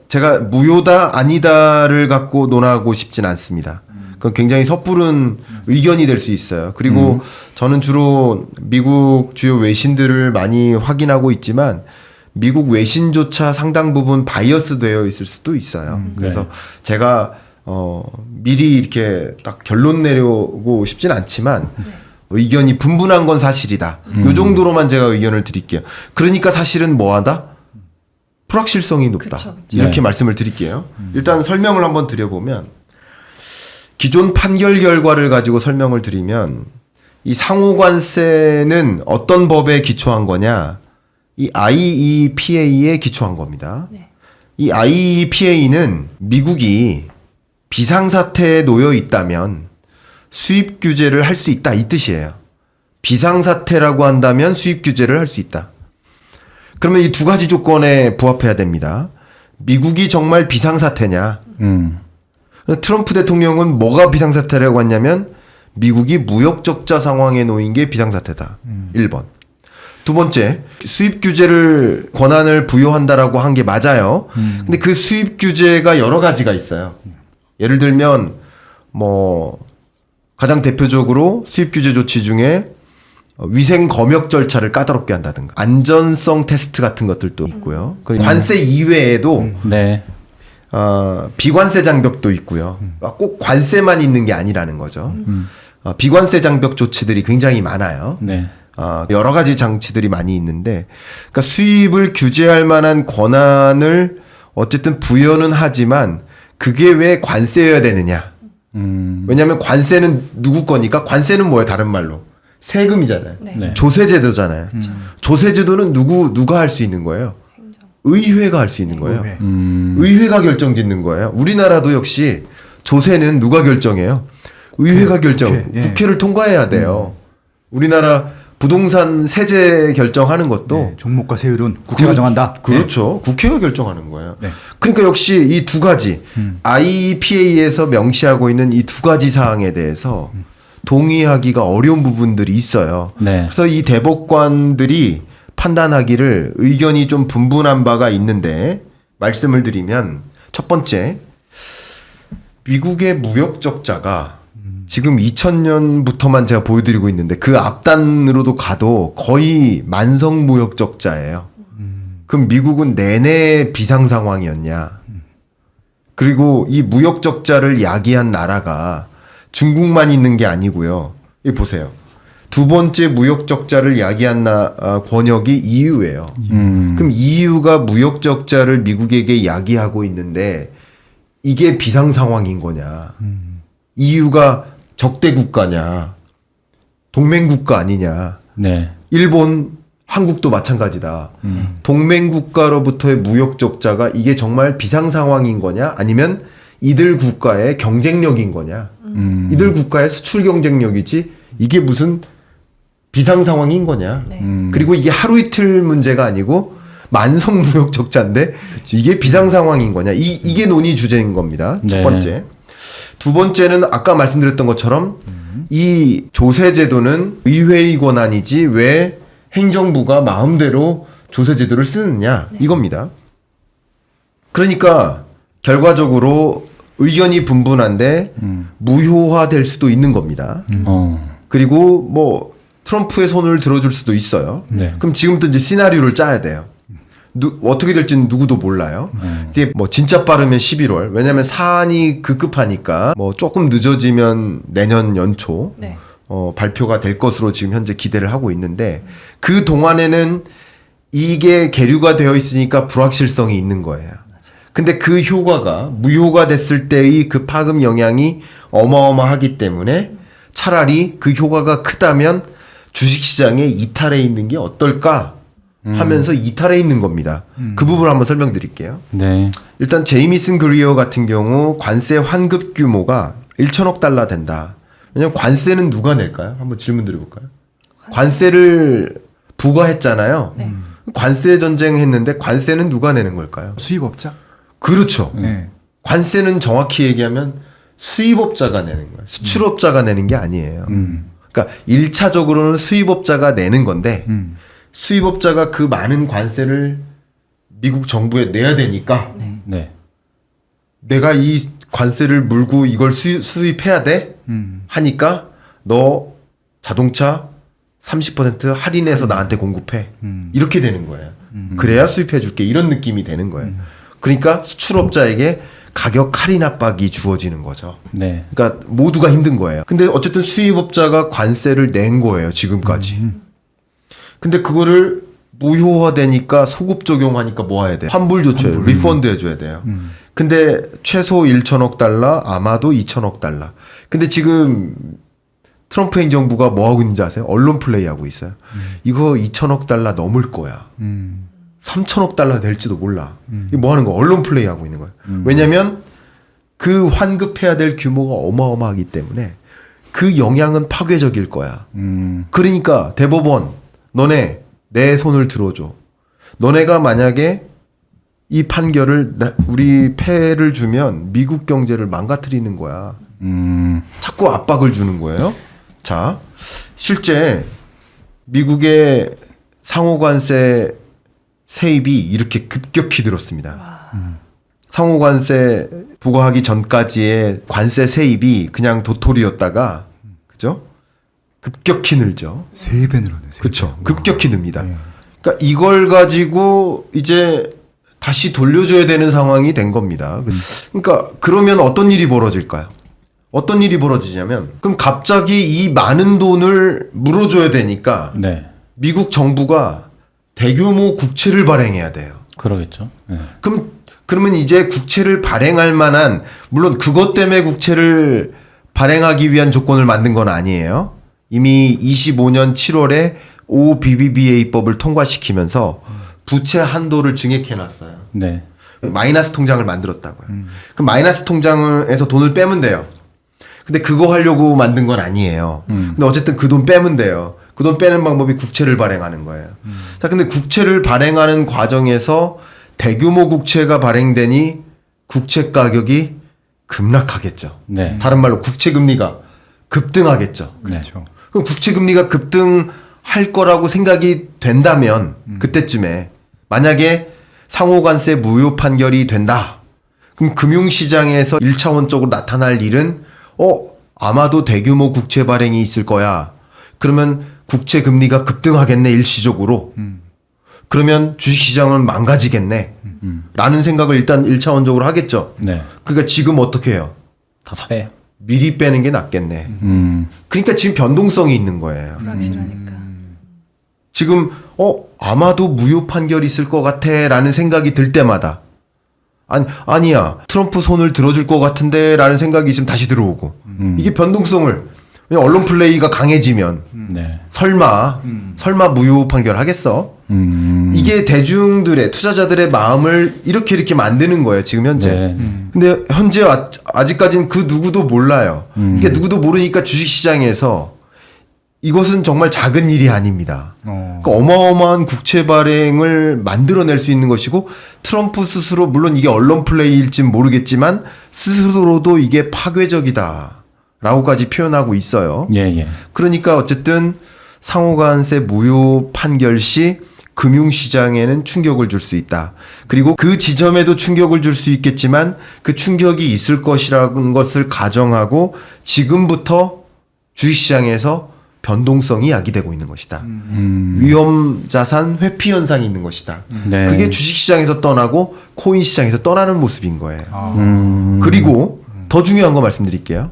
제가 무효다 아니다를 갖고 논하고 싶진 않습니다. 그건 굉장히 섣부른 의견이 될 수 있어요. 그리고 저는 주로 미국 주요 외신들을 많이 확인하고 있지만 미국 외신조차 상당 부분 바이어스 되어 있을 수도 있어요. 그래서 제가 미리 이렇게 딱 결론 내려고 싶진 않지만 의견이 분분한 건 사실이다. 요 정도로만 제가 의견을 드릴게요. 그러니까 사실은 뭐하다? 불확실성이 높다. 그쵸. 이렇게 네. 말씀을 드릴게요. 일단 설명을 한번 드려보면 기존 판결 결과를 가지고 설명을 드리면 이 상호관세는 어떤 법에 기초한 거냐? 이 IEPA에 기초한 겁니다. 네. 이 IEPA는 미국이 비상사태에 놓여 있다면 수입 규제를 할 수 있다 이 뜻이에요. 비상사태라고 한다면 수입 규제를 할 수 있다. 그러면 이 두 가지 조건에 부합해야 됩니다. 미국이 정말 비상사태냐? 트럼프 대통령은 뭐가 비상사태라고 했냐면 미국이 무역 적자 상황에 놓인 게 비상사태다. 1번. 두 번째, 수입 규제를 권한을 부여한다라고 한 게 맞아요. 근데 그 수입 규제가 여러 가지가 있어요. 예를 들면 뭐 가장 대표적으로 수입 규제 조치 중에 위생 검역 절차를 까다롭게 한다든가 안전성 테스트 같은 것들도 있고요. 그리고 관세 이외에도 네. 비관세 장벽도 있고요. 꼭 관세만 있는 게 아니라는 거죠. 비관세 장벽 조치들이 굉장히 많아요. 네. 여러 가지 장치들이 많이 있는데, 그러니까 수입을 규제할 만한 권한을 어쨌든 부여는 하지만 그게 왜 관세여야 되느냐? 왜냐하면 관세는 누구 거니까 관세는 뭐예요? 다른 말로 세금이잖아요. 네. 네. 조세제도잖아요. 조세제도는 누가 할 수 있는 거예요? 의회가 할 수 있는 거예요. 의회가 결정짓는 거예요. 우리나라도 역시 조세는 누가 결정해요? 의회가 결정. 국회, 예. 국회를 통과해야 돼요. 우리나라 부동산 세제 결정하는 것도 네, 종목과 세율은 국회가 정한다. 그렇죠. 국회가 결정하는 거예요. 네. 그러니까 역시 이 두 가지 IPA에서 명시하고 있는 이 두 가지 사항에 대해서 동의하기가 어려운 부분들이 있어요. 네. 그래서 이 대법관들이 판단하기를 의견이 좀 분분한 바가 있는데 말씀을 드리면 첫 번째, 미국의 무역 적자가 지금 2000년부터만 제가 보여드리고 있는데 그 앞단으로도 가도 거의 만성 무역 적자예요. 그럼 미국은 내내 비상 상황이었냐? 그리고 이 무역 적자를 야기한 나라가 중국만 있는 게 아니고요. 이 보세요. 두 번째 무역 적자를 야기한 권역이 EU예요. 그럼 EU가 무역 적자를 미국에게 야기하고 있는데 이게 비상 상황인 거냐? EU가 적대 국가냐? 동맹 국가 아니냐? 네. 일본, 한국도 마찬가지다. 동맹 국가로부터의 무역 적자가 이게 정말 비상 상황인 거냐? 아니면 이들 국가의 경쟁력인 거냐? 이들 국가의 수출 경쟁력이지 이게 무슨 비상 상황인 거냐? 네. 그리고 이게 하루 이틀 문제가 아니고 만성 무역 적자인데 이게 비상 상황인 거냐? 이게 논의 주제인 겁니다. 첫 네. 번째. 두 번째는 아까 말씀드렸던 것처럼 이 조세 제도는 의회의 권한이지 왜 행정부가 마음대로 조세 제도를 쓰느냐 이겁니다. 그러니까 결과적으로 의견이 분분한데 무효화될 수도 있는 겁니다. 그리고 뭐 트럼프의 손을 들어줄 수도 있어요. 네. 그럼 지금부터 이제 시나리오를 짜야 돼요. 어떻게 될지는 누구도 몰라요. 근데 뭐 진짜 빠르면 11월. 왜냐면 사안이 급급하니까 뭐 조금 늦어지면 내년 연초 네. 발표가 될 것으로 지금 현재 기대를 하고 있는데 그 동안에는 이게 계류가 되어 있으니까 불확실성이 있는 거예요. 근데 그 효과가 무효가 됐을 때의 그 파급 영향이 어마어마하기 때문에 차라리 그 효과가 크다면 주식시장에 이탈해 있는 게 어떨까 하면서 이탈해 있는 겁니다. 그 부분을 한번 설명드릴게요. 네. 일단 제이미슨 그리어 같은 경우 관세 환급 규모가 1천억 달러 된다. 왜냐면 관세는 누가 낼까요? 한번 질문 드려볼까요? 관세를 부과했잖아요. 네. 관세 전쟁 했는데 관세는 누가 내는 걸까요? 수입업자. 그렇죠. 네. 관세는 정확히 얘기하면 수입업자가 내는 거예요. 수출업자가 내는 게 아니에요. 그러니까 1차적으로는 수입업자가 내는 건데 수입업자가 그 많은 관세를 미국 정부에 내야 되니까 네. 내가 이 관세를 물고 이걸 수입해야 돼? 하니까 너 자동차 30% 할인해서 나한테 공급해. 이렇게 되는 거예요. 그래야 수입해 줄게. 이런 느낌이 되는 거예요. 그러니까 수출업자에게 가격 할인 압박이 주어지는 거죠. 네. 그러니까 모두가 힘든 거예요. 근데 어쨌든 수입업자가 관세를 낸 거예요. 지금까지. 근데 그거를 무효화되니까 소급 적용하니까 뭐 해야 돼? 환불 조치해. 리펀드 해줘야 돼요. 근데 최소 1천억 달러, 아마도 2천억 달러. 근데 지금 트럼프 행정부가 뭐 하고 있는지 아세요? 언론 플레이 하고 있어요. 이거 2천억 달러 넘을 거야. 3천억 달러 될지도 몰라. 이거 뭐 하는 거야? 언론 플레이 하고 있는 거예요. 왜냐면 그 환급해야 될 규모가 어마어마하기 때문에 그 영향은 파괴적일 거야. 그러니까 대법원 너네 내 손을 들어줘. 너네가 만약에 이 판결을 우리 패를 주면 미국 경제를 망가뜨리는 거야. 자꾸 압박을 주는 거예요. 자, 실제 미국의 상호관세 세입이 이렇게 급격히 늘었습니다. 상호관세 부과하기 전까지의 관세 세입이 그냥 도토리였다가 그죠? 급격히 늘죠. 3배 늘었네. 그렇죠. 급격히 늡니다. 그러니까 이걸 가지고 이제 다시 돌려줘야 되는 상황이 된 겁니다. 그러니까 그러면 어떤 일이 벌어질까요? 어떤 일이 벌어지냐면 그럼 갑자기 이 많은 돈을 물어줘야 되니까 네. 미국 정부가 대규모 국채를 발행해야 돼요. 그러겠죠. 네. 그러면 이제 국채를 발행할 만한 물론 그것 때문에 국채를 발행하기 위한 조건을 만든 건 아니에요. 이미 25년 7월에 OBBBA법을 통과시키면서 부채 한도를 증액해놨어요. 네. 마이너스 통장을 만들었다고요. 그럼 마이너스 통장에서 돈을 빼면 돼요. 근데 그거 하려고 만든 건 아니에요. 근데 어쨌든 그 돈 빼면 돼요. 그 돈 빼는 방법이 국채를 발행하는 거예요. 자, 근데 국채를 발행하는 과정에서 대규모 국채가 발행되니 국채 가격이 급락하겠죠. 네. 다른 말로 국채 금리가 급등하겠죠. 네. 그렇죠. 그럼 국채 금리가 급등할 거라고 생각이 된다면 그때쯤에 만약에 상호관세 무효 판결이 된다. 그럼 금융시장에서 1차원적으로 나타날 일은 아마도 대규모 국채 발행이 있을 거야. 그러면 국채 금리가 급등하겠네 일시적으로. 그러면 주식시장은 망가지겠네. 라는 생각을 일단 1차원적으로 하겠죠. 네. 그러니까 지금 어떻게 해요? 다 빼요. 미리 빼는 게 낫겠네. 그러니까 지금 변동성이 있는 거예요. 불확실하니까. 지금 아마도 무효 판결이 있을 것 같아 라는 생각이 들 때마다 아니야 트럼프 손을 들어줄 것 같은데 라는 생각이 있으면 다시 들어오고 이게 변동성을 왜냐면 언론 플레이가 강해지면 네. 설마 무효 판결 하겠어? 이게 대중들의 투자자들의 마음을 이렇게 만드는 거예요 지금 현재. 네. 근데 현재 아직까지는 그 누구도 몰라요. 이게 누구도 모르니까 주식시장에서 이것은 정말 작은 일이 아닙니다. 그러니까 어마어마한 국채 발행을 만들어낼 수 있는 것이고 트럼프 스스로 물론 이게 언론 플레이일진 모르겠지만 스스로도 이게 파괴적이다라고까지 표현하고 있어요. 예, 예. 그러니까 어쨌든 상호관세 무효 판결 시 금융시장에는 충격을 줄 수 있다. 그리고 그 지점에도 충격을 줄 수 있겠지만 그 충격이 있을 것이라는 것을 가정하고 지금부터 주식시장에서 변동성이 야기되고 있는 것이다. 위험 자산 회피 현상이 있는 것이다. 네. 그게 주식시장에서 떠나고 코인 시장에서 떠나는 모습인 거예요. 아. 그리고 더 중요한 거 말씀드릴게요.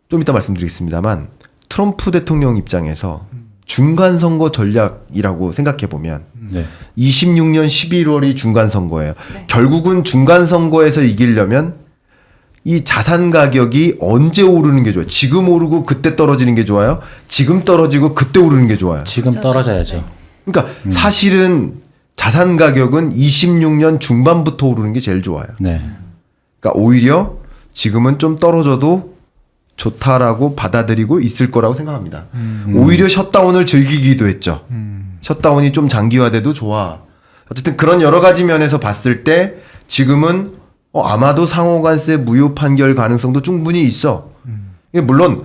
좀 이따 말씀드리겠습니다만 트럼프 대통령 입장에서 중간선거 전략이라고 생각해보면 네. 26년 11월이 중간선거예요. 결국은 중간선거에서 이기려면 이 자산 가격이 언제 오르는 게 좋아요? 지금 오르고 그때 떨어지는 게 좋아요? 지금 떨어지고 그때 오르는 게 좋아요? 지금 떨어져야죠. 그러니까 사실은 자산 가격은 26년 중반부터 오르는 게 제일 좋아요. 네. 그러니까 오히려 지금은 좀 떨어져도 좋다라고 받아들이고 있을 거라고 생각합니다. 오히려 셧다운을 즐기기도 했죠. 셧다운이 좀 장기화돼도 좋아. 어쨌든 그런 여러 가지 면에서 봤을 때 지금은 아마도 상호관세 무효 판결 가능성도 충분히 있어. 물론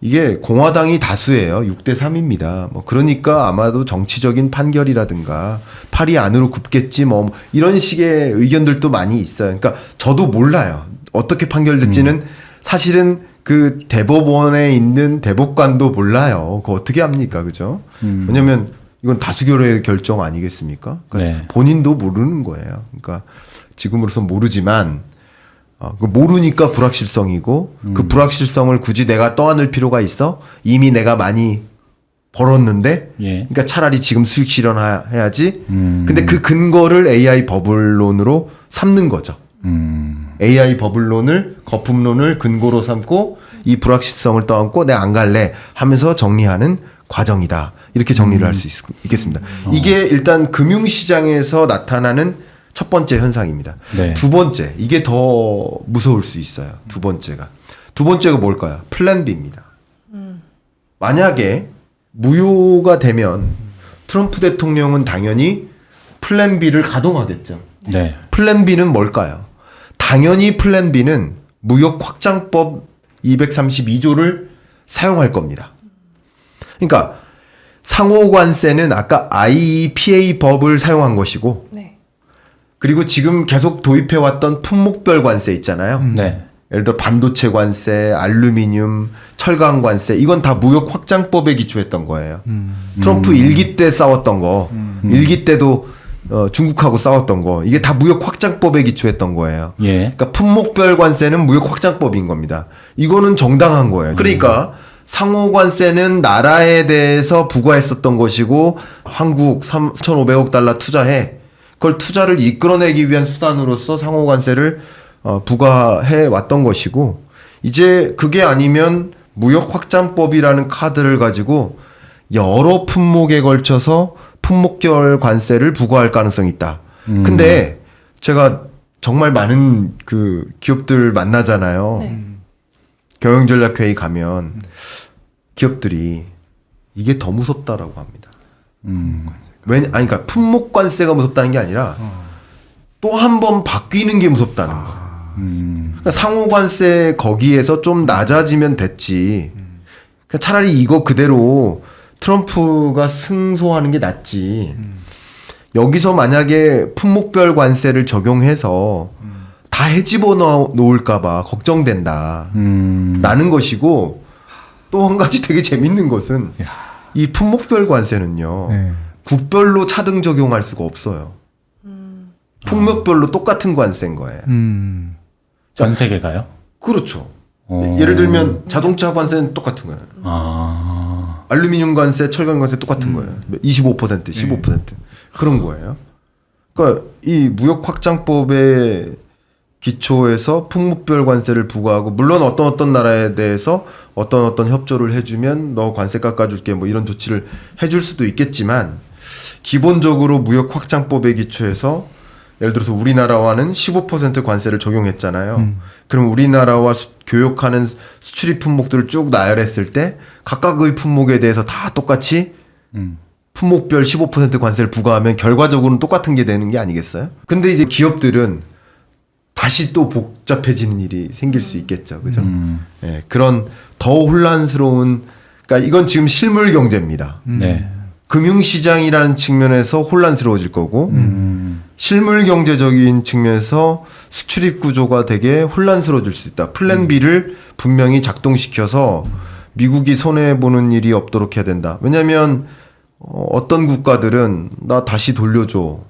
이게 공화당이 다수예요. 6대 3입니다. 뭐 그러니까 아마도 정치적인 판결이라든가 팔이 안으로 굽겠지 뭐 이런 식의 의견들도 많이 있어요. 그러니까 저도 몰라요. 어떻게 판결될지는 사실은 그 대법원에 있는 대법관도 몰라요. 그거 어떻게 합니까? 그죠? 왜냐면 이건 다수결의 결정 아니겠습니까? 그러니까 네. 본인도 모르는 거예요. 그러니까 지금으로선 모르지만 모르니까 불확실성이고 그 불확실성을 굳이 내가 떠안을 필요가 있어? 이미 내가 많이 벌었는데 예. 그러니까 차라리 지금 수익 실현해야지. 근데 그 근거를 AI 버블론으로 삼는 거죠. AI 버블론을 거품론을 근거로 삼고 이 불확실성을 떠안고 내가 안 갈래 하면서 정리하는 과정이다. 이렇게 정리를 할 수 있겠습니다. 이게 일단 금융시장에서 나타나는 첫 번째 현상입니다. 네. 두 번째, 이게 더 무서울 수 있어요. 두 번째가 뭘까요? 플랜 B입니다. 만약에 무효가 되면 트럼프 대통령은 당연히 플랜 B를 가동하겠죠. 네. 플랜 B는 뭘까요? 당연히 플랜 B는 무역 확장법 232조를 사용할 겁니다. 그러니까 상호관세는 아까 IEPA 법을 사용한 것이고 네. 그리고 지금 계속 도입해왔던 품목별 관세 있잖아요. 네. 예를 들어 반도체 관세, 알루미늄, 철강 관세 이건 다 무역 확장법에 기초했던 거예요. 트럼프 1기 때 싸웠던 거, 1기 때도 중국하고 싸웠던 거 이게 다 무역 확장법에 기초했던 거예요. 예. 그러니까 품목별 관세는 무역 확장법인 겁니다. 이거는 정당한 거예요. 그러니까 상호 관세는 나라에 대해서 부과했었던 것이고 한국 3,500억 달러 투자해 그걸 투자를 이끌어내기 위한 수단으로서 상호 관세를 부과해 왔던 것이고 이제 그게 아니면 무역 확장법이라는 카드를 가지고 여러 품목에 걸쳐서 품목별 관세를 부과할 가능성이 있다. 근데 제가 정말 많은 그 기업들 만나잖아요. 네. 경영전략회의 가면 기업들이 이게 더 무섭다라고 합니다. 그러니까 품목관세가 무섭다는 게 아니라 또 한 번 바뀌는 게 무섭다는 거예요. 그러니까 상호관세 거기에서 좀 낮아지면 됐지. 그러니까 차라리 이거 그대로 트럼프가 승소하는 게 낫지. 여기서 만약에 품목별 관세를 적용해서 다 해집어 놓을까봐 걱정된다. 라는 것이고, 또 한 가지 되게 재밌는 것은 이 품목별 관세는요, 네. 국별로 차등 적용할 수가 없어요. 품목별로 똑같은 관세인 거예요. 전 세계가요? 그렇죠. 예를 들면 자동차 관세는 똑같은 거예요. 아, 알루미늄 관세, 철강 관세 똑같은 거예요. 25%, 15% 그런 거예요. 그러니까 이 무역 확장법의 기초에서 품목별 관세를 부과하고, 물론 어떤 나라에 대해서 어떤 협조를 해주면 너 관세 깎아줄게 뭐 이런 조치를 해줄 수도 있겠지만, 기본적으로 무역 확장법의 기초에서 예를 들어서 우리나라와는 15% 관세를 적용했잖아요. 그럼 우리나라와 교역하는 수출입 품목들을 쭉 나열했을 때 각각의 품목에 대해서 다 똑같이 품목별 15% 관세를 부과하면 결과적으로는 똑같은 게 되는 게 아니겠어요? 근데 이제 기업들은 다시 또 복잡해지는 일이 생길 수 있겠죠. 그죠? 예, 그런 더 혼란스러운, 그러니까 이건 지금 실물 경제입니다. 네. 금융시장이라는 측면에서 혼란스러워질 거고, 실물 경제적인 측면에서 수출입 구조가 되게 혼란스러워질 수 있다. 플랜 B를 분명히 작동시켜서 미국이 손해보는 일이 없도록 해야 된다. 왜냐하면 어떤 국가들은 나 다시 돌려줘,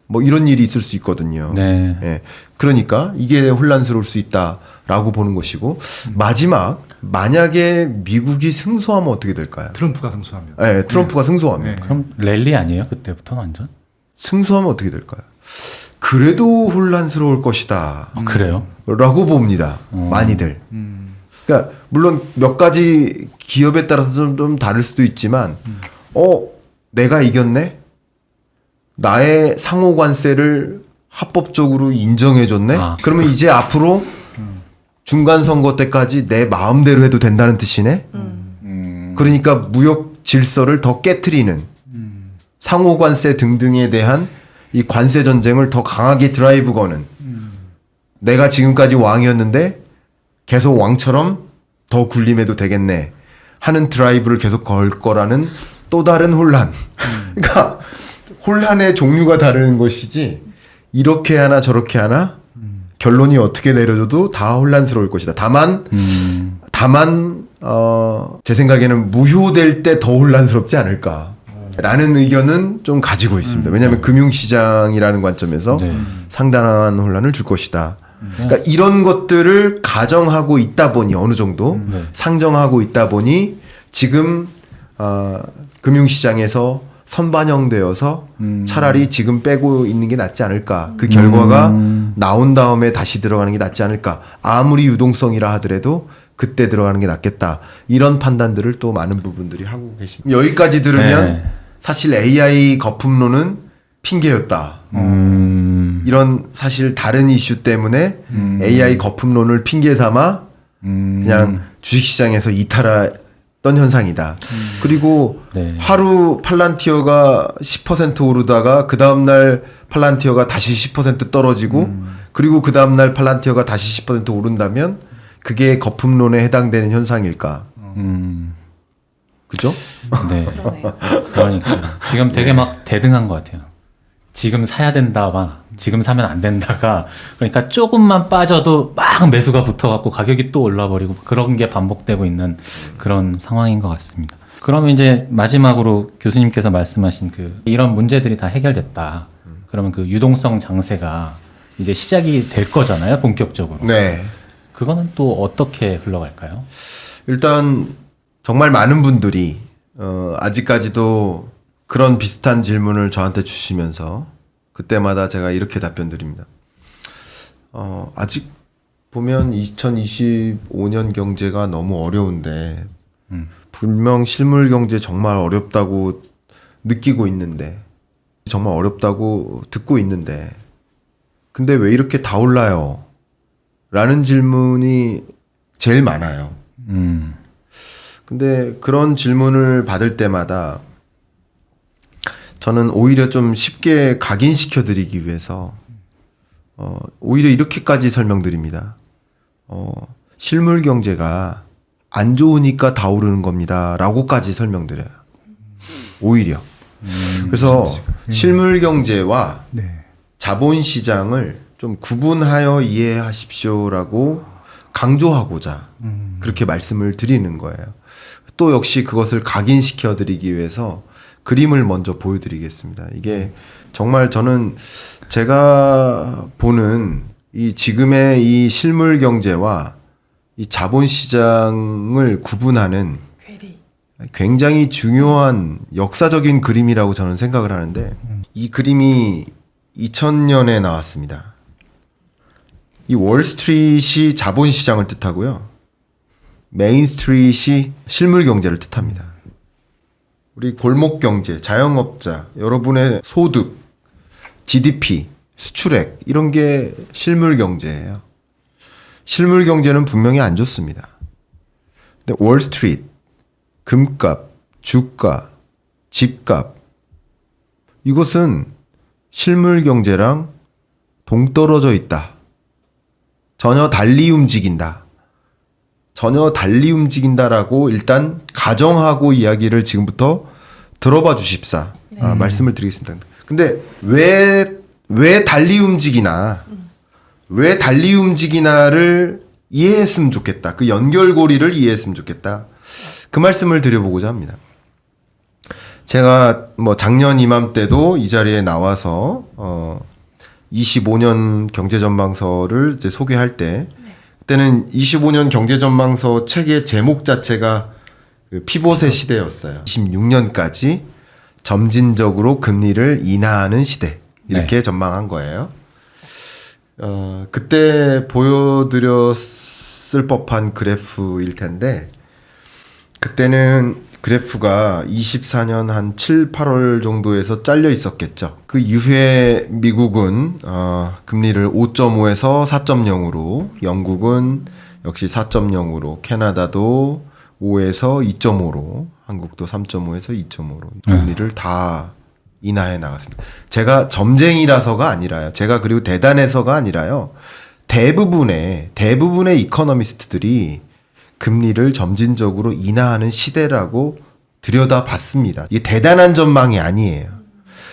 뭐 이런 일이 있을 수 있거든요. 네. 예. 그러니까 이게 혼란스러울 수 있다라고 보는 것이고, 마지막, 만약에 미국이 승소하면 어떻게 될까요? 트럼프가 승소합니다. 예, 트럼프가 승소하면. 네. 그럼 랠리 아니에요? 그때부터 완전? 승소하면 어떻게 될까요? 그래도 혼란스러울 것이다. 아, 그래요? 라고 봅니다. 많이들. 그러니까 물론 몇 가지 기업에 따라서 좀 다를 수도 있지만, 내가 이겼네? 나의 상호 관세를 합법적으로 인정해줬네? 아. 그러면 이제 앞으로 중간 선거 때까지 내 마음대로 해도 된다는 뜻이네? 그러니까 무역 질서를 더 깨트리는 상호 관세 등등에 대한 이 관세 전쟁을 더 강하게 드라이브 거는, 내가 지금까지 왕이었는데 계속 왕처럼 더 군림해도 되겠네 하는 드라이브를 계속 걸 거라는 또 다른 혼란. 그러니까 혼란의 종류가 다른 것이지, 이렇게 하나 저렇게 하나 결론이 어떻게 내려져도 다 혼란스러울 것이다. 다만 제 생각에는 무효될 때 더 혼란스럽지 않을까라는 의견은 좀 가지고 있습니다. 왜냐하면 금융시장이라는 관점에서 네. 상당한 혼란을 줄 것이다. 그러니까 이런 것들을 가정하고 있다 보니, 어느 정도 네. 상정하고 있다 보니 지금 금융시장에서 선반영되어서 차라리 지금 빼고 있는 게 낫지 않을까. 그 결과가 나온 다음에 다시 들어가는 게 낫지 않을까. 아무리 유동성이라 하더라도 그때 들어가는 게 낫겠다. 이런 판단들을 또 많은 부분들이 하고 계십니다. 여기까지 들으면 네. 사실 AI 거품론은 핑계였다. 이런 사실 다른 이슈 때문에 AI 거품론을 핑계 삼아 그냥 주식시장에서 이탈했던 현상이다. 그리고 네. 하루 팔란티어가 10% 오르다가 그 다음날 팔란티어가 다시 10% 떨어지고 그리고 그 다음날 팔란티어가 다시 10% 오른다면 그게 거품론에 해당되는 현상일까? 그죠? 네. 그러네요. 그러니까 지금 되게 막 대등한 것 같아요. 지금 사야 된다가 지금 사면 안 된다가, 그러니까 조금만 빠져도 막 매수가 붙어갖고 가격이 또 올라버리고 그런 게 반복되고 있는 그런 상황인 것 같습니다. 그러면 이제 마지막으로 교수님께서 말씀하신 이런 문제들이 다 해결됐다. 그러면 그 유동성 장세가 이제 시작이 될 거잖아요, 본격적으로. 네. 그거는 또 어떻게 흘러갈까요? 일단 정말 많은 분들이 아직까지도 그런 비슷한 질문을 저한테 주시면서 그때마다 제가 이렇게 답변 드립니다. 아직 보면 2025년 경제가 너무 어려운데 분명 실물 경제 정말 어렵다고 느끼고 있는데, 정말 어렵다고 듣고 있는데, 근데 왜 이렇게 다 올라요? 라는 질문이 제일 많아요. 근데 그런 질문을 받을 때마다 저는 오히려 좀 쉽게 각인시켜 드리기 위해서 오히려 이렇게까지 설명드립니다. 실물 경제가 안 좋으니까 다 오르는 겁니다. 라고까지 설명드려요. 오히려. 그래서 실물 경제와 네. 자본 시장을 좀 구분하여 이해하십시오라고 강조하고자 그렇게 말씀을 드리는 거예요. 또 역시 그것을 각인시켜 드리기 위해서 그림을 먼저 보여드리겠습니다. 이게 정말 저는 제가 보는 이 지금의 이 실물 경제와 이 자본 시장을 구분하는 괴리. 굉장히 중요한 역사적인 그림이라고 저는 생각을 하는데 이 그림이 2000년에 나왔습니다. 이 월스트리트이 자본 시장을 뜻하고요. 메인스트리트이 실물 경제를 뜻합니다. 우리 골목 경제, 자영업자, 여러분의 소득, GDP, 수출액 이런 게 실물 경제예요. 실물 경제는 분명히 안 좋습니다. 근데 월스트리트, 금값, 주가, 집값 이것은 실물 경제랑 동떨어져 있다. 전혀 달리 움직인다. 전혀 달리 움직인다라고 일단 가정하고 이야기를 지금부터 들어봐 주십사. 말씀을 드리겠습니다. 근데 왜 달리 움직이나 왜 달리 움직이나를 이해했으면 좋겠다. 그 연결고리를 이해했으면 좋겠다. 그 말씀을 드려보고자 합니다. 제가 뭐 작년 이맘때도 이 자리에 나와서 25년 경제전망서를 이제 소개할 때 그때는 25년 경제전망서 책의 제목 자체가 그 피봇의 시대였어요. 26년까지 점진적으로 금리를 인하하는 시대 이렇게 전망한 거예요. 그때 보여드렸을 법한 그래프일 텐데 그때는 그래프가 24년 한 7, 8월 정도에서 잘려 있었겠죠. 그 이후에 미국은 금리를 5.5에서 4.0으로, 영국은 역시 4.0으로, 캐나다도 5에서 2.5로, 한국도 3.5에서 2.5로 금리를 다 인하해 나갔습니다. 제가 점쟁이라서가 아니라요. 제가 그리고 대단해서가 아니라요. 대부분의 이코노미스트들이 금리를 점진적으로 인하하는 시대라고 들여다봤습니다. 이게 대단한 전망이 아니에요.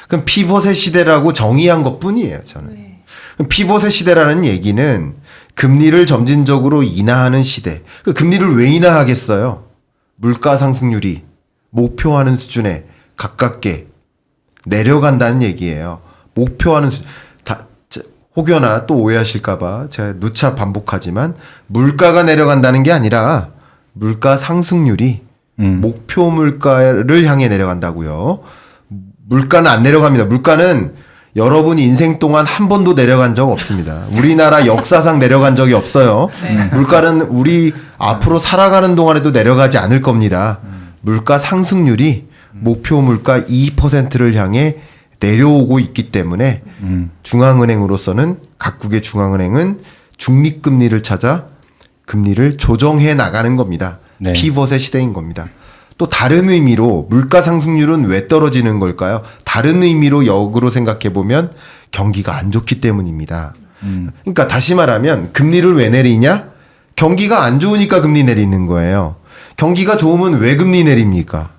그럼 피벗의 시대라고 정의한 것뿐이에요. 저는. 네. 그럼 피벗의 시대라는 얘기는 금리를 점진적으로 인하하는 시대. 그 금리를 왜 인하하겠어요? 물가 상승률이 목표하는 수준에 가깝게 내려간다는 얘기예요. 목표하는 수준. 혹여나 또 오해하실까봐 제가 누차 반복하지만 물가가 내려간다는 게 아니라 물가 상승률이 목표 물가를 향해 내려간다고요. 물가는 안 내려갑니다. 물가는 여러분 인생 동안 한 번도 내려간 적 없습니다. 우리나라 역사상 내려간 적이 없어요. 네. 물가는 우리 앞으로 살아가는 동안에도 내려가지 않을 겁니다. 물가 상승률이 목표 물가 2%를 향해 내려오고 있기 때문에 중앙은행으로서는 각국의 중앙은행은 중립금리를 찾아 금리를 조정해 나가는 겁니다. 네. 피벗의 시대인 겁니다. 또 다른 의미로 물가 상승률은 왜 떨어지는 걸까요? 다른 의미로 역으로 생각해 보면 경기가 안 좋기 때문입니다. 그러니까 다시 말하면 금리를 왜 내리냐? 경기가 안 좋으니까 금리 내리는 거예요. 경기가 좋으면 왜 금리 내립니까?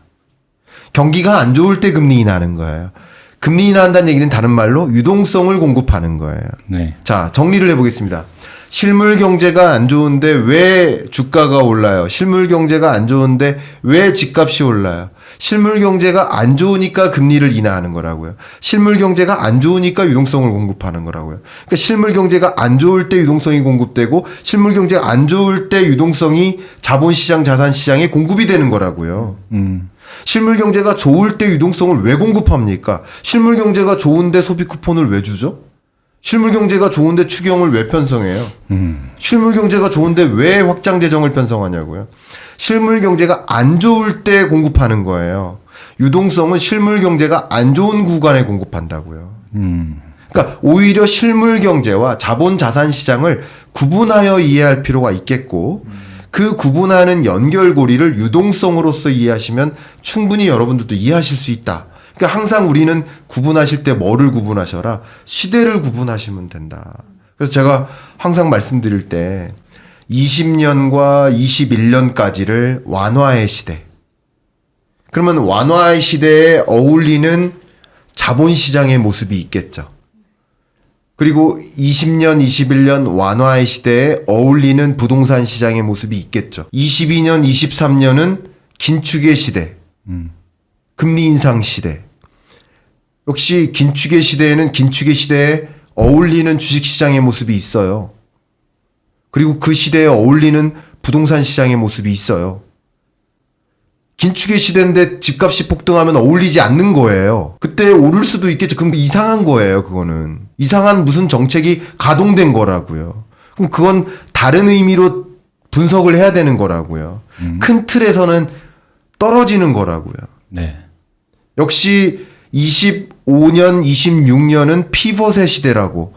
경기가 안 좋을 때 금리 인하하는 거예요. 금리 인하한다는 얘기는 다른 말로 유동성을 공급하는 거예요. 네. 자, 정리를 해보겠습니다. 실물 경제가 안 좋은데 왜 주가가 올라요? 실물 경제가 안 좋은데 왜 집값이 올라요? 실물 경제가 안 좋으니까 금리를 인하하는 거라고요. 실물 경제가 안 좋으니까 유동성을 공급하는 거라고요. 그러니까 실물 경제가 안 좋을 때 유동성이 공급되고 실물 경제가 안 좋을 때 유동성이 자본시장, 자산시장에 공급이 되는 거라고요. 실물 경제가 좋을 때 유동성을 왜 공급합니까? 실물 경제가 좋은데 소비 쿠폰을 왜 주죠? 실물 경제가 좋은데 추경을 왜 편성해요? 실물 경제가 좋은데 왜 확장 재정을 편성하냐고요? 실물 경제가 안 좋을 때 공급하는 거예요. 유동성은 실물 경제가 안 좋은 구간에 공급한다고요. 그러니까 오히려 실물 경제와 자본 자산 시장을 구분하여 이해할 필요가 있겠고 그 구분하는 연결고리를 유동성으로서 이해하시면 충분히 여러분들도 이해하실 수 있다. 그러니까 항상 우리는 구분하실 때 뭐를 구분하셔라? 시대를 구분하시면 된다. 그래서 제가 항상 말씀드릴 때 20년과 21년까지를 완화의 시대. 그러면 완화의 시대에 어울리는 자본시장의 모습이 있겠죠. 그리고 20년, 21년 완화의 시대에 어울리는 부동산 시장의 모습이 있겠죠. 22년, 23년은 긴축의 시대, 금리 인상 시대. 역시 긴축의 시대에는 긴축의 시대에 어울리는 주식시장의 모습이 있어요. 그리고 그 시대에 어울리는 부동산 시장의 모습이 있어요. 긴축의 시대인데 집값이 폭등하면 어울리지 않는 거예요. 그때 오를 수도 있겠죠. 그럼 이상한 거예요, 그거는. 이상한 무슨 정책이 가동된 거라고요. 그럼 그건 다른 의미로 분석을 해야 되는 거라고요. 큰 틀에서는 떨어지는 거라고요. 네. 역시 25년, 26년은 피벗의 시대라고.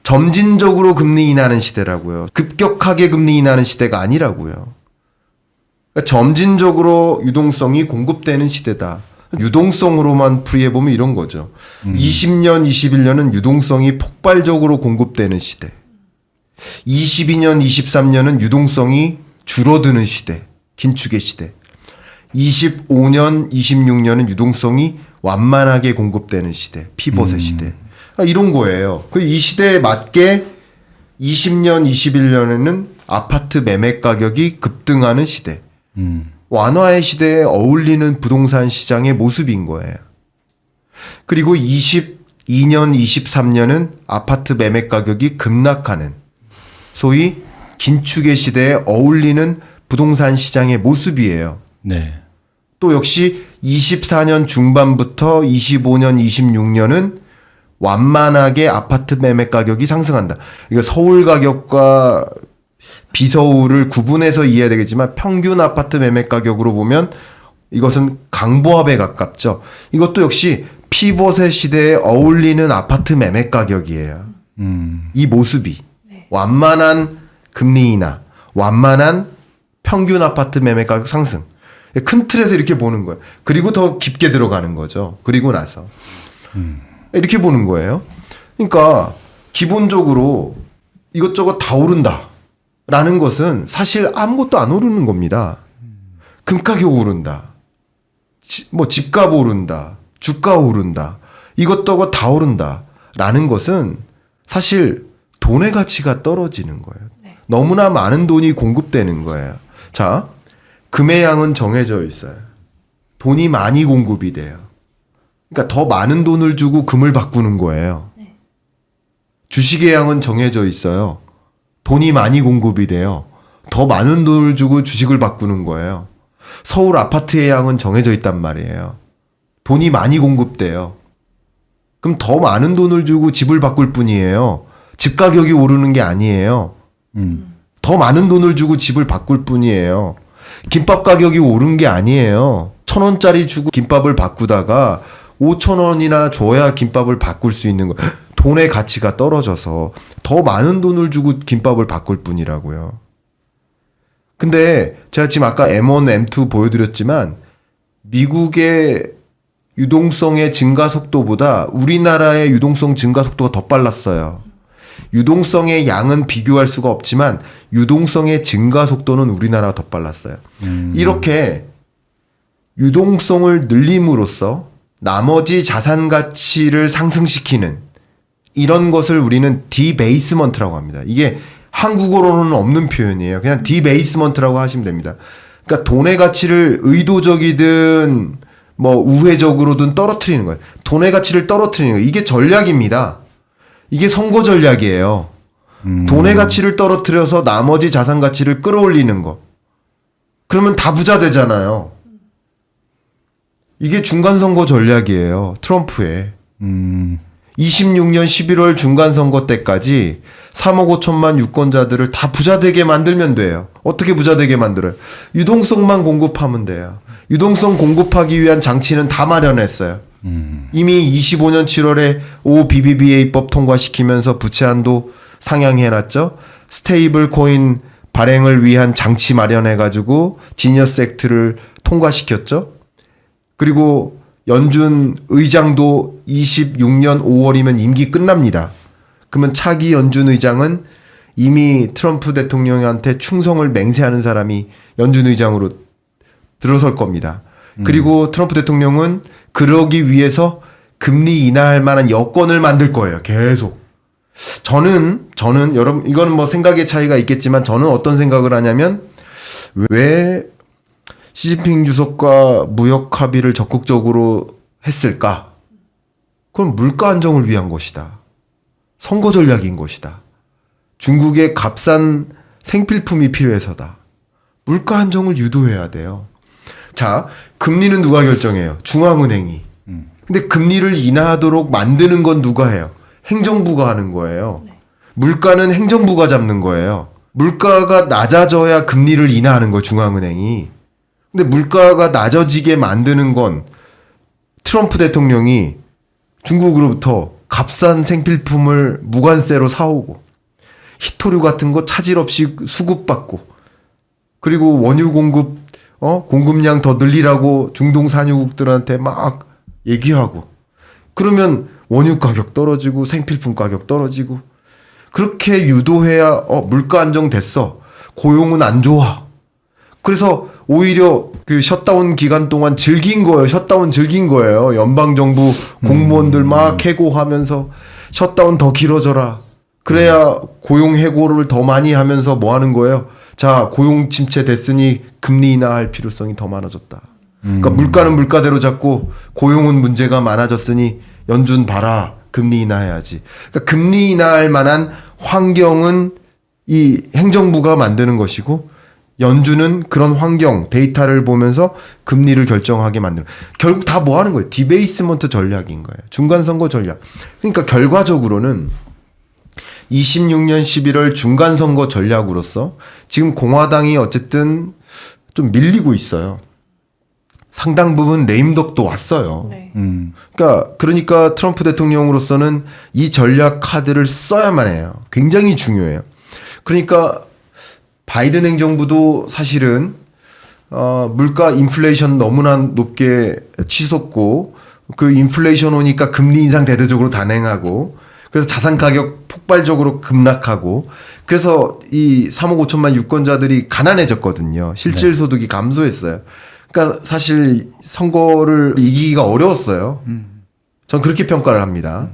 점진적으로 금리 인하는 시대라고요. 급격하게 금리 인하는 시대가 아니라고요. 그러니까 점진적으로 유동성이 공급되는 시대다. 유동성으로만 풀이해보면 이런 거죠. 20년, 21년은 유동성이 폭발적으로 공급되는 시대. 22년, 23년은 유동성이 줄어드는 시대. 긴축의 시대. 25년, 26년은 유동성이 완만하게 공급되는 시대. 피벗의 시대. 이런 거예요. 이 시대에 맞게 20년, 21년에는 아파트 매매 가격이 급등하는 시대. 완화의 시대에 어울리는 부동산 시장의 모습인 거예요. 그리고 22년, 23년은 아파트 매매 가격이 급락하는 소위 긴축의 시대에 어울리는 부동산 시장의 모습이에요. 네. 또 역시 24년 중반부터 25년, 26년은 완만하게 아파트 매매 가격이 상승한다. 이거 서울 가격과 비서울을 구분해서 이해해야 되겠지만 평균 아파트 매매 가격으로 보면 이것은 강보합에 가깝죠. 이것도 역시 피벗의 시대에 어울리는 아파트 매매 가격이에요. 이 모습이 완만한 금리 인하, 완만한 평균 아파트 매매 가격 상승. 큰 틀에서 이렇게 보는 거예요. 그리고 더 깊게 들어가는 거죠. 그리고 나서 이렇게 보는 거예요. 그러니까 기본적으로 이것저것 다 오른다 라는 것은 사실 아무것도 안 오르는 겁니다. 금가격 오른다, 뭐 집값 오른다, 주가 오른다, 이것저것 다 오른다 라는 것은 사실 돈의 가치가 떨어지는 거예요. 네. 너무나 많은 돈이 공급되는 거예요. 자, 금의 양은 정해져 있어요. 돈이 많이 공급이 돼요. 그러니까 더 많은 돈을 주고 금을 바꾸는 거예요. 네. 주식의 양은 정해져 있어요. 돈이 많이 공급이 돼요. 더 많은 돈을 주고 주식을 바꾸는 거예요. 서울 아파트의 양은 정해져 있단 말이에요. 돈이 많이 공급돼요. 그럼 더 많은 돈을 주고 집을 바꿀 뿐이에요. 집 가격이 오르는 게 아니에요. 더 많은 돈을 주고 집을 바꿀 뿐이에요. 김밥 가격이 오른 게 아니에요. 1,000원짜리 주고 김밥을 바꾸다가 5,000원이나 줘야 김밥을 바꿀 수 있는 거예요. 돈의 가치가 떨어져서 더 많은 돈을 주고 김밥을 바꿀 뿐이라고요. 근데 제가 지금 아까 M1, M2 보여드렸지만 미국의 유동성의 증가 속도보다 우리나라의 유동성 증가 속도가 더 빨랐어요. 유동성의 양은 비교할 수가 없지만 유동성의 증가 속도는 우리나라가 더 빨랐어요. 이렇게 유동성을 늘림으로써 나머지 자산 가치를 상승시키는 이런 것을 우리는 디베이스먼트라고 합니다. 이게 한국어로는 없는 표현이에요. 그냥 디베이스먼트라고 하시면 됩니다. 그러니까 돈의 가치를 의도적이든 뭐 우회적으로든 떨어뜨리는 거예요. 돈의 가치를 떨어뜨리는 거예요. 이게 전략입니다. 이게 선거 전략이에요. 돈의 가치를 떨어뜨려서 나머지 자산 가치를 끌어올리는 거. 그러면 다 부자 되잖아요. 이게 중간선거 전략이에요. 트럼프의. 26년 11월 중간선거 때까지 3억 5천만 유권자들을 다 부자 되게 만들면 돼요. 어떻게 부자 되게 만들어요? 유동성만 공급하면 돼요. 유동성 공급하기 위한 장치는 다 마련했어요. 이미 25년 7월에 OBBBA법 통과시키면서 부채 한도 상향해놨죠. 스테이블 코인 발행을 위한 장치 마련해가지고 지니어스 액트를 통과시켰죠. 그리고 연준 의장도 26년 5월이면 임기 끝납니다. 그러면 차기 연준 의장은 이미 트럼프 대통령한테 충성을 맹세하는 사람이 연준 의장으로 들어설 겁니다. 그리고 트럼프 대통령은 그러기 위해서 금리 인하할 만한 여건을 만들 거예요. 계속. 저는 여러분 이건 뭐 생각의 차이가 있겠지만 저는 어떤 생각을 하냐면 왜 시진핑 주석과 무역 합의를 적극적으로 했을까? 그건 물가 안정을 위한 것이다. 선거 전략인 것이다. 중국의 값싼 생필품이 필요해서다. 물가 안정을 유도해야 돼요. 자, 금리는 누가 결정해요? 중앙은행이. 근데 금리를 인하하도록 만드는 건 누가 해요? 행정부가 하는 거예요. 물가는 행정부가 잡는 거예요. 물가가 낮아져야 금리를 인하하는 거예요, 중앙은행이. 근데 물가가 낮아지게 만드는 건 트럼프 대통령이 중국으로부터 값싼 생필품을 무관세로 사오고 히토류 같은 거 차질 없이 수급받고 그리고 원유 공급량 더 늘리라고 중동 산유국들한테 막 얘기하고 그러면 원유 가격 떨어지고 생필품 가격 떨어지고 그렇게 유도해야 물가 안정됐어. 고용은 안 좋아. 그래서 오히려 그 셧다운 기간 동안 즐긴 거예요. 셧다운 즐긴 거예요. 연방정부 공무원들 막 해고하면서 셧다운 더 길어져라. 그래야 고용 해고를 더 많이 하면서 뭐 하는 거예요? 자, 고용 침체 됐으니 금리 인하할 필요성이 더 많아졌다. 그러니까 물가는 물가대로 잡고 고용은 문제가 많아졌으니 연준 봐라. 금리 인하해야지. 그러니까 금리 인하할 만한 환경은 이 행정부가 만드는 것이고 연준은 그런 환경, 데이터를 보면서 금리를 결정하게 만드는. 결국 다 뭐 하는 거예요? 디베이스먼트 전략인 거예요. 중간선거 전략. 그러니까 결과적으로는 26년 11월 중간선거 전략으로서 지금 공화당이 어쨌든 좀 밀리고 있어요. 상당 부분 레임덕도 왔어요. 네. 그러니까 트럼프 대통령으로서는 이 전략 카드를 써야만 해요. 굉장히 중요해요. 그러니까 바이든 행정부도 사실은 물가 인플레이션 너무나 높게 치솟고 그 인플레이션 오니까 금리 인상 대대적으로 단행하고 그래서 자산 가격 폭발적으로 급락하고 그래서 이 3억 5천만 유권자들이 가난해졌거든요. 실질 소득이 감소했어요. 그러니까 사실 선거를 이기기가 어려웠어요. 전 그렇게 평가를 합니다.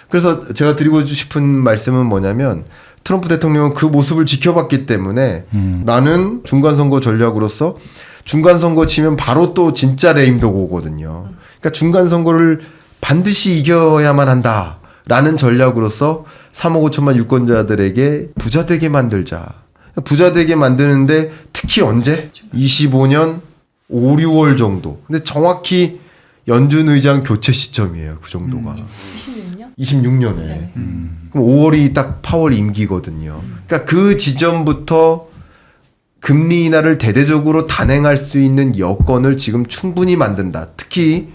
그래서 제가 드리고 싶은 말씀은 뭐냐면 트럼프 대통령은 그 모습을 지켜봤기 때문에 나는 중간선거 전략으로서 중간선거 치면 바로 또 진짜 레임덕 오거든요. 그러니까 중간선거를 반드시 이겨야만 한다라는 전략으로서 3억 5천만 유권자들에게 부자 되게 만들자. 부자 되게 만드는데 특히 언제? 25년 5, 6월 정도. 근데 정확히 연준 의장 교체 시점이에요. 그 정도가. 26년? 26년에. 네. 그럼 5월이 딱 파월 임기거든요. 그러니까 그 지점부터 금리 인하를 대대적으로 단행할 수 있는 여건을 지금 충분히 만든다. 특히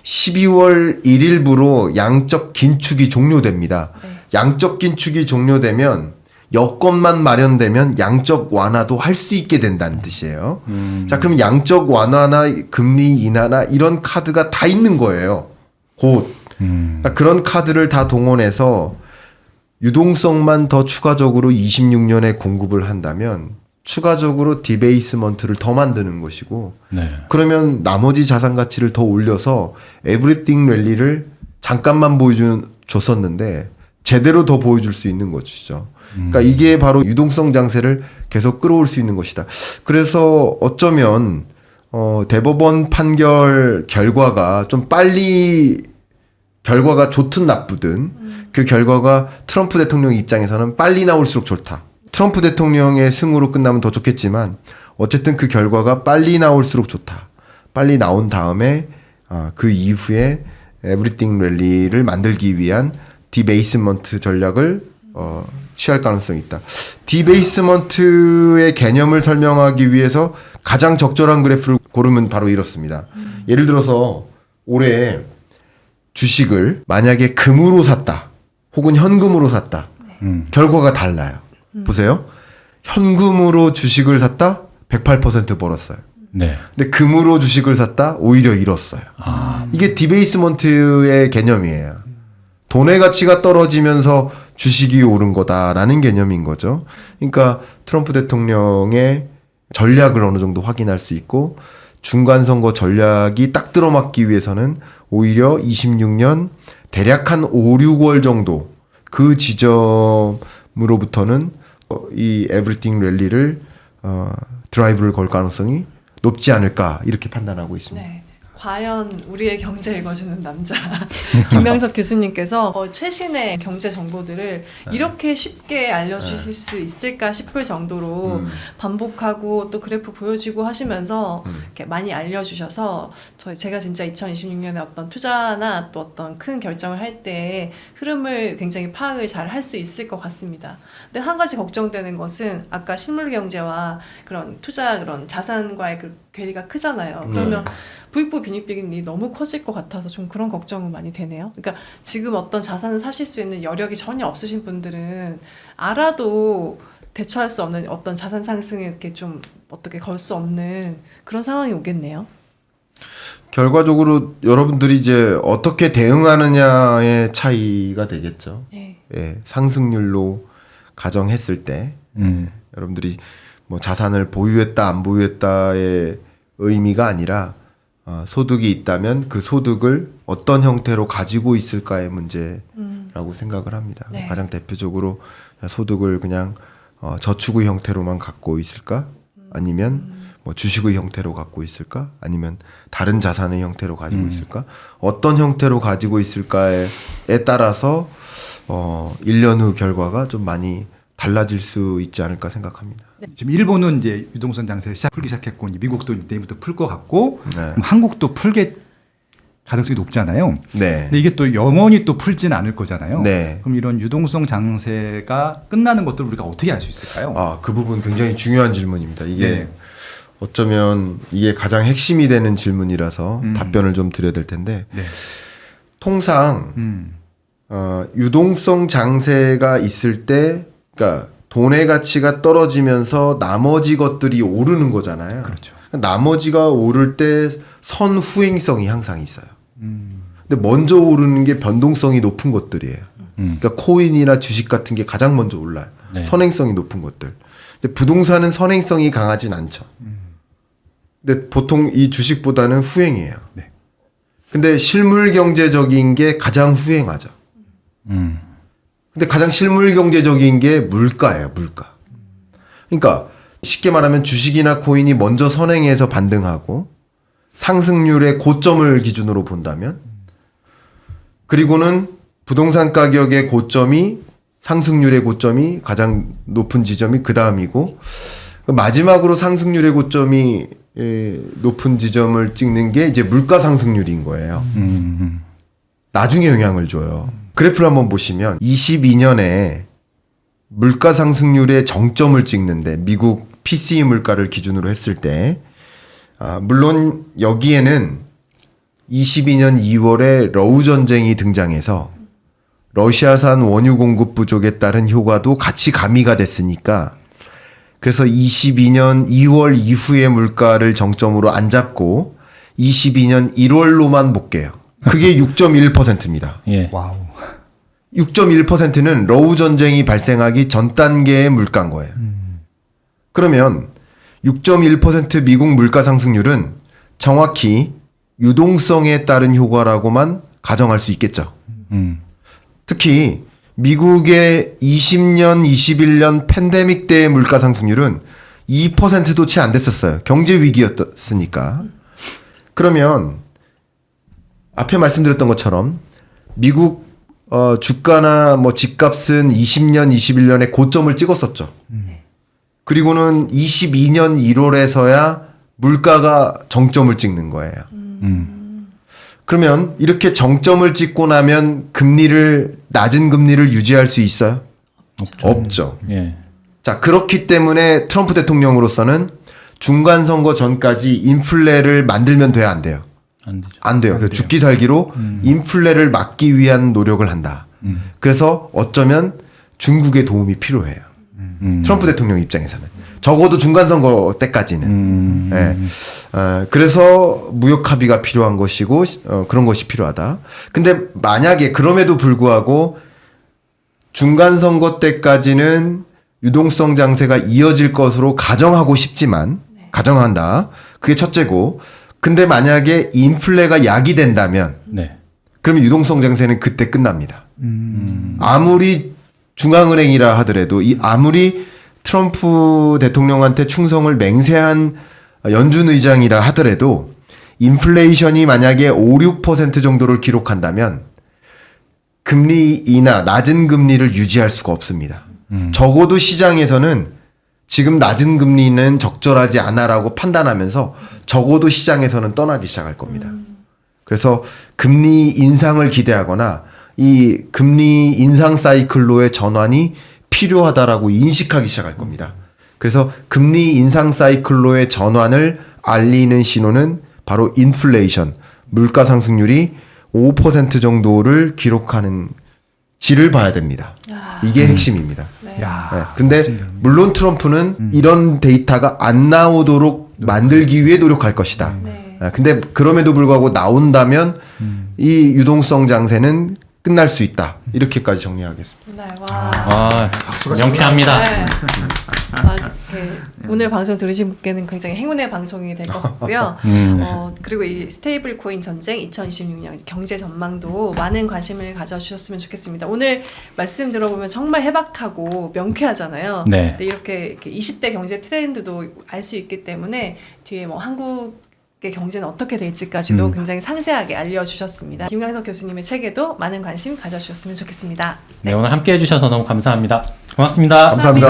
12월 1일부로 양적 긴축이 종료됩니다. 네. 양적 긴축이 종료되면 여건만 마련되면 양적 완화도 할 수 있게 된다는 뜻이에요. 자, 그럼 양적 완화나 금리 인하나 이런 카드가 다 있는 거예요. 곧. 그러니까 그런 카드를 다 동원해서 유동성만 더 추가적으로 26년에 공급을 한다면 추가적으로 디베이스먼트를 더 만드는 것이고 네. 그러면 나머지 자산 가치를 더 올려서 에브리띵 랠리를 잠깐만 보여줬었는데 제대로 더 보여줄 수 있는 것이죠. 그러니까 이게 바로 유동성 장세를 계속 끌어올 수 있는 것이다. 그래서 어쩌면 대법원 판결 결과가 좀 빨리 결과가 좋든 나쁘든 그 결과가 트럼프 대통령 입장에서는 빨리 나올수록 좋다. 트럼프 대통령의 승으로 끝나면 더 좋겠지만 어쨌든 그 결과가 빨리 나올수록 좋다. 빨리 나온 다음에 그 이후에 에브리띵 랠리를 만들기 위한 디베이스먼트 전략을 취할 가능성이 있다. 디베이스먼트의 개념을 설명하기 위해서 가장 적절한 그래프를 고르면 바로 이렇습니다. 예를 들어서 올해 주식을 만약에 금으로 샀다. 혹은 현금으로 샀다. 결과가 달라요. 보세요. 현금으로 주식을 샀다 108% 벌었어요. 네. 근데 금으로 주식을 샀다 오히려 잃었어요. 이게 디베이스먼트의 개념이에요. 돈의 가치가 떨어지면서 주식이 오른 거다라는 개념인 거죠. 그러니까 트럼프 대통령의 전략을 어느 정도 확인할 수 있고 중간 선거 전략이 딱 들어맞기 위해서는 오히려 26년 대략 한 5, 6월 정도 그 지점으로부터는 이 에브리띵 랠리를 드라이브를 걸 가능성이 높지 않을까 이렇게 판단하고 있습니다. 네. 과연 우리의 경제 읽어주는 남자 김강석 교수님께서 최신의 경제 정보들을 이렇게 쉽게 알려주실 수 있을까 싶을 정도로 반복하고 또 그래프 보여주고 하시면서 이렇게 많이 알려주셔서 제가 진짜 2026년에 어떤 투자나 또 어떤 큰 결정을 할 때 흐름을 굉장히 파악을 잘 할 수 있을 것 같습니다. 근데 한 가지 걱정되는 것은 아까 실물 경제와 그런 투자 그런 자산과의 그 괴리가 크잖아요. 그러면 부익부 빈익빈이 너무 커질 것 같아서 좀 그런 걱정은 많이 되네요. 그러니까 지금 어떤 자산을 사실 수 있는 여력이 전혀 없으신 분들은 알아도 대처할 수 없는 어떤 자산 상승에 이렇게 좀 어떻게 걸 수 없는 그런 상황이 오겠네요. 결과적으로 여러분들이 이제 어떻게 대응하느냐의 차이가 되겠죠. 네. 예, 상승률로 가정했을 때 여러분들이 뭐 자산을 보유했다 안 보유했다의 의미가 아니라 소득이 있다면 그 소득을 어떤 형태로 가지고 있을까의 문제라고 생각을 합니다. 네. 가장 대표적으로 소득을 그냥 저축의 형태로만 갖고 있을까? 아니면 뭐 주식의 형태로 갖고 있을까? 아니면 다른 자산의 형태로 가지고 있을까? 어떤 형태로 가지고 있을까에 따라서 1년 후 결과가 좀 많이 달라질 수 있지 않을까 생각합니다. 지금 일본은 이제 유동성 장세를 풀기 시작했고 이제 미국도 내일부터 풀 것 같고 네. 그럼 한국도 풀게 가능성이 높잖아요. 네. 근데 이게 또 영원히 또 풀지는 않을 거잖아요. 네. 그럼 이런 유동성 장세가 끝나는 것들 우리가 어떻게 알 수 있을까요? 그 부분 굉장히 중요한 질문입니다. 이게 네. 어쩌면 이게 가장 핵심이 되는 질문이라서 답변을 좀 드려야 될 텐데 네. 통상 유동성 장세가 있을 때 그러니까 돈의 가치가 떨어지면서 나머지 것들이 오르는 거잖아요. 그렇죠. 나머지가 오를 때 선후행성이 항상 있어요. 근데 먼저 오르는 게 변동성이 높은 것들이에요. 그러니까 코인이나 주식 같은 게 가장 먼저 올라요. 네. 선행성이 높은 것들. 근데 부동산은 선행성이 강하진 않죠. 근데 보통 이 주식보다는 후행이에요. 네. 근데 실물 경제적인 게 가장 후행하죠. 근데 가장 실물 경제적인 게 물가예요, 물가. 그러니까 쉽게 말하면 주식이나 코인이 먼저 선행해서 반등하고 상승률의 고점을 기준으로 본다면 그리고는 부동산 가격의 고점이 상승률의 고점이 가장 높은 지점이 그 다음이고 마지막으로 상승률의 고점이 높은 지점을 찍는 게 이제 물가 상승률인 거예요. 나중에 영향을 줘요. 그래프를 한번 보시면 22년에 물가 상승률의 정점을 찍는데 미국 PCE 물가를 기준으로 했을 때 물론 여기에는 22년 2월에 러우 전쟁이 등장해서 러시아산 원유 공급 부족에 따른 효과도 같이 가미가 됐으니까 그래서 22년 2월 이후의 물가를 정점으로 안 잡고 22년 1월로만 볼게요. 그게 6.1%입니다. 예. 와우. 6.1%는 러우 전쟁이 발생하기 전 단계의 물가인 거예요. 그러면 6.1% 미국 물가 상승률은 정확히 유동성에 따른 효과라고만 가정할 수 있겠죠. 특히 미국의 20년, 21년 팬데믹 때의 물가 상승률은 2%도 채 안 됐었어요. 경제 위기였으니까. 그러면 앞에 말씀드렸던 것처럼 미국 주가나 뭐 집값은 20년, 21년에 고점을 찍었었죠. 그리고는 22년 1월에서야 물가가 정점을 찍는 거예요. 그러면 이렇게 정점을 찍고 나면 낮은 금리를 유지할 수 있어요? 없죠. 예. 자, 그렇기 때문에 트럼프 대통령으로서는 중간 선거 전까지 인플레를 만들면 돼야 안 돼요? 안 되죠. 안 돼요. 죽기 살기로 인플레를 막기 위한 노력을 한다. 그래서 어쩌면 중국의 도움이 필요해요. 트럼프 대통령 입장에서는 적어도 중간 선거 때까지는. 예. 그래서 무역 합의가 필요한 것이고 그런 것이 필요하다. 근데 만약에 그럼에도 불구하고 중간 선거 때까지는 유동성 장세가 이어질 것으로 가정하고 싶지만 가정한다. 그게 첫째고. 근데 만약에 인플레가 야기된다면 네. 그러면 유동성 장세는 그때 끝납니다. 아무리 중앙은행이라 하더라도 아무리 트럼프 대통령한테 충성을 맹세한 연준 의장이라 하더라도 인플레이션이 만약에 5, 6% 정도를 기록한다면 금리 인하, 낮은 금리를 유지할 수가 없습니다. 적어도 시장에서는 지금 낮은 금리는 적절하지 않아라고 판단하면서 적어도 시장에서는 떠나기 시작할 겁니다. 그래서 금리 인상을 기대하거나 이 금리 인상 사이클로의 전환이 필요하다라고 인식하기 시작할 겁니다. 그래서 금리 인상 사이클로의 전환을 알리는 신호는 바로 인플레이션, 물가 상승률이 5% 정도를 기록하는 지를 봐야 됩니다. 이게 핵심입니다. 네. 야. 네. 근데 물론 트럼프는 이런 데이터가 안 나오도록 만들기 위해 노력할 것이다. 네. 근데 그럼에도 불구하고 나온다면 이 유동성 장세는 끝날 수 있다. 이렇게까지 정리하겠습니다. 네, 와. 아, 명쾌합니다. 네. 오늘 방송 들으신 분께는 굉장히 행운의 방송이 될 것 같고요. 그리고 이 스테이블 코인 전쟁 2026년 경제 전망도 많은 관심을 가져주셨으면 좋겠습니다. 오늘 말씀 들어보면 정말 해박하고 명쾌하잖아요. 네. 근데 이렇게 20대 경제 트렌드도 알 수 있기 때문에 뒤에 뭐 한국의 경제는 어떻게 될지까지도 굉장히 상세하게 알려주셨습니다. 김강석 교수님의 책에도 많은 관심 가져주셨으면 좋겠습니다. 네, 오늘 함께 해주셔서 너무 감사합니다. 고맙습니다. 감사합니다.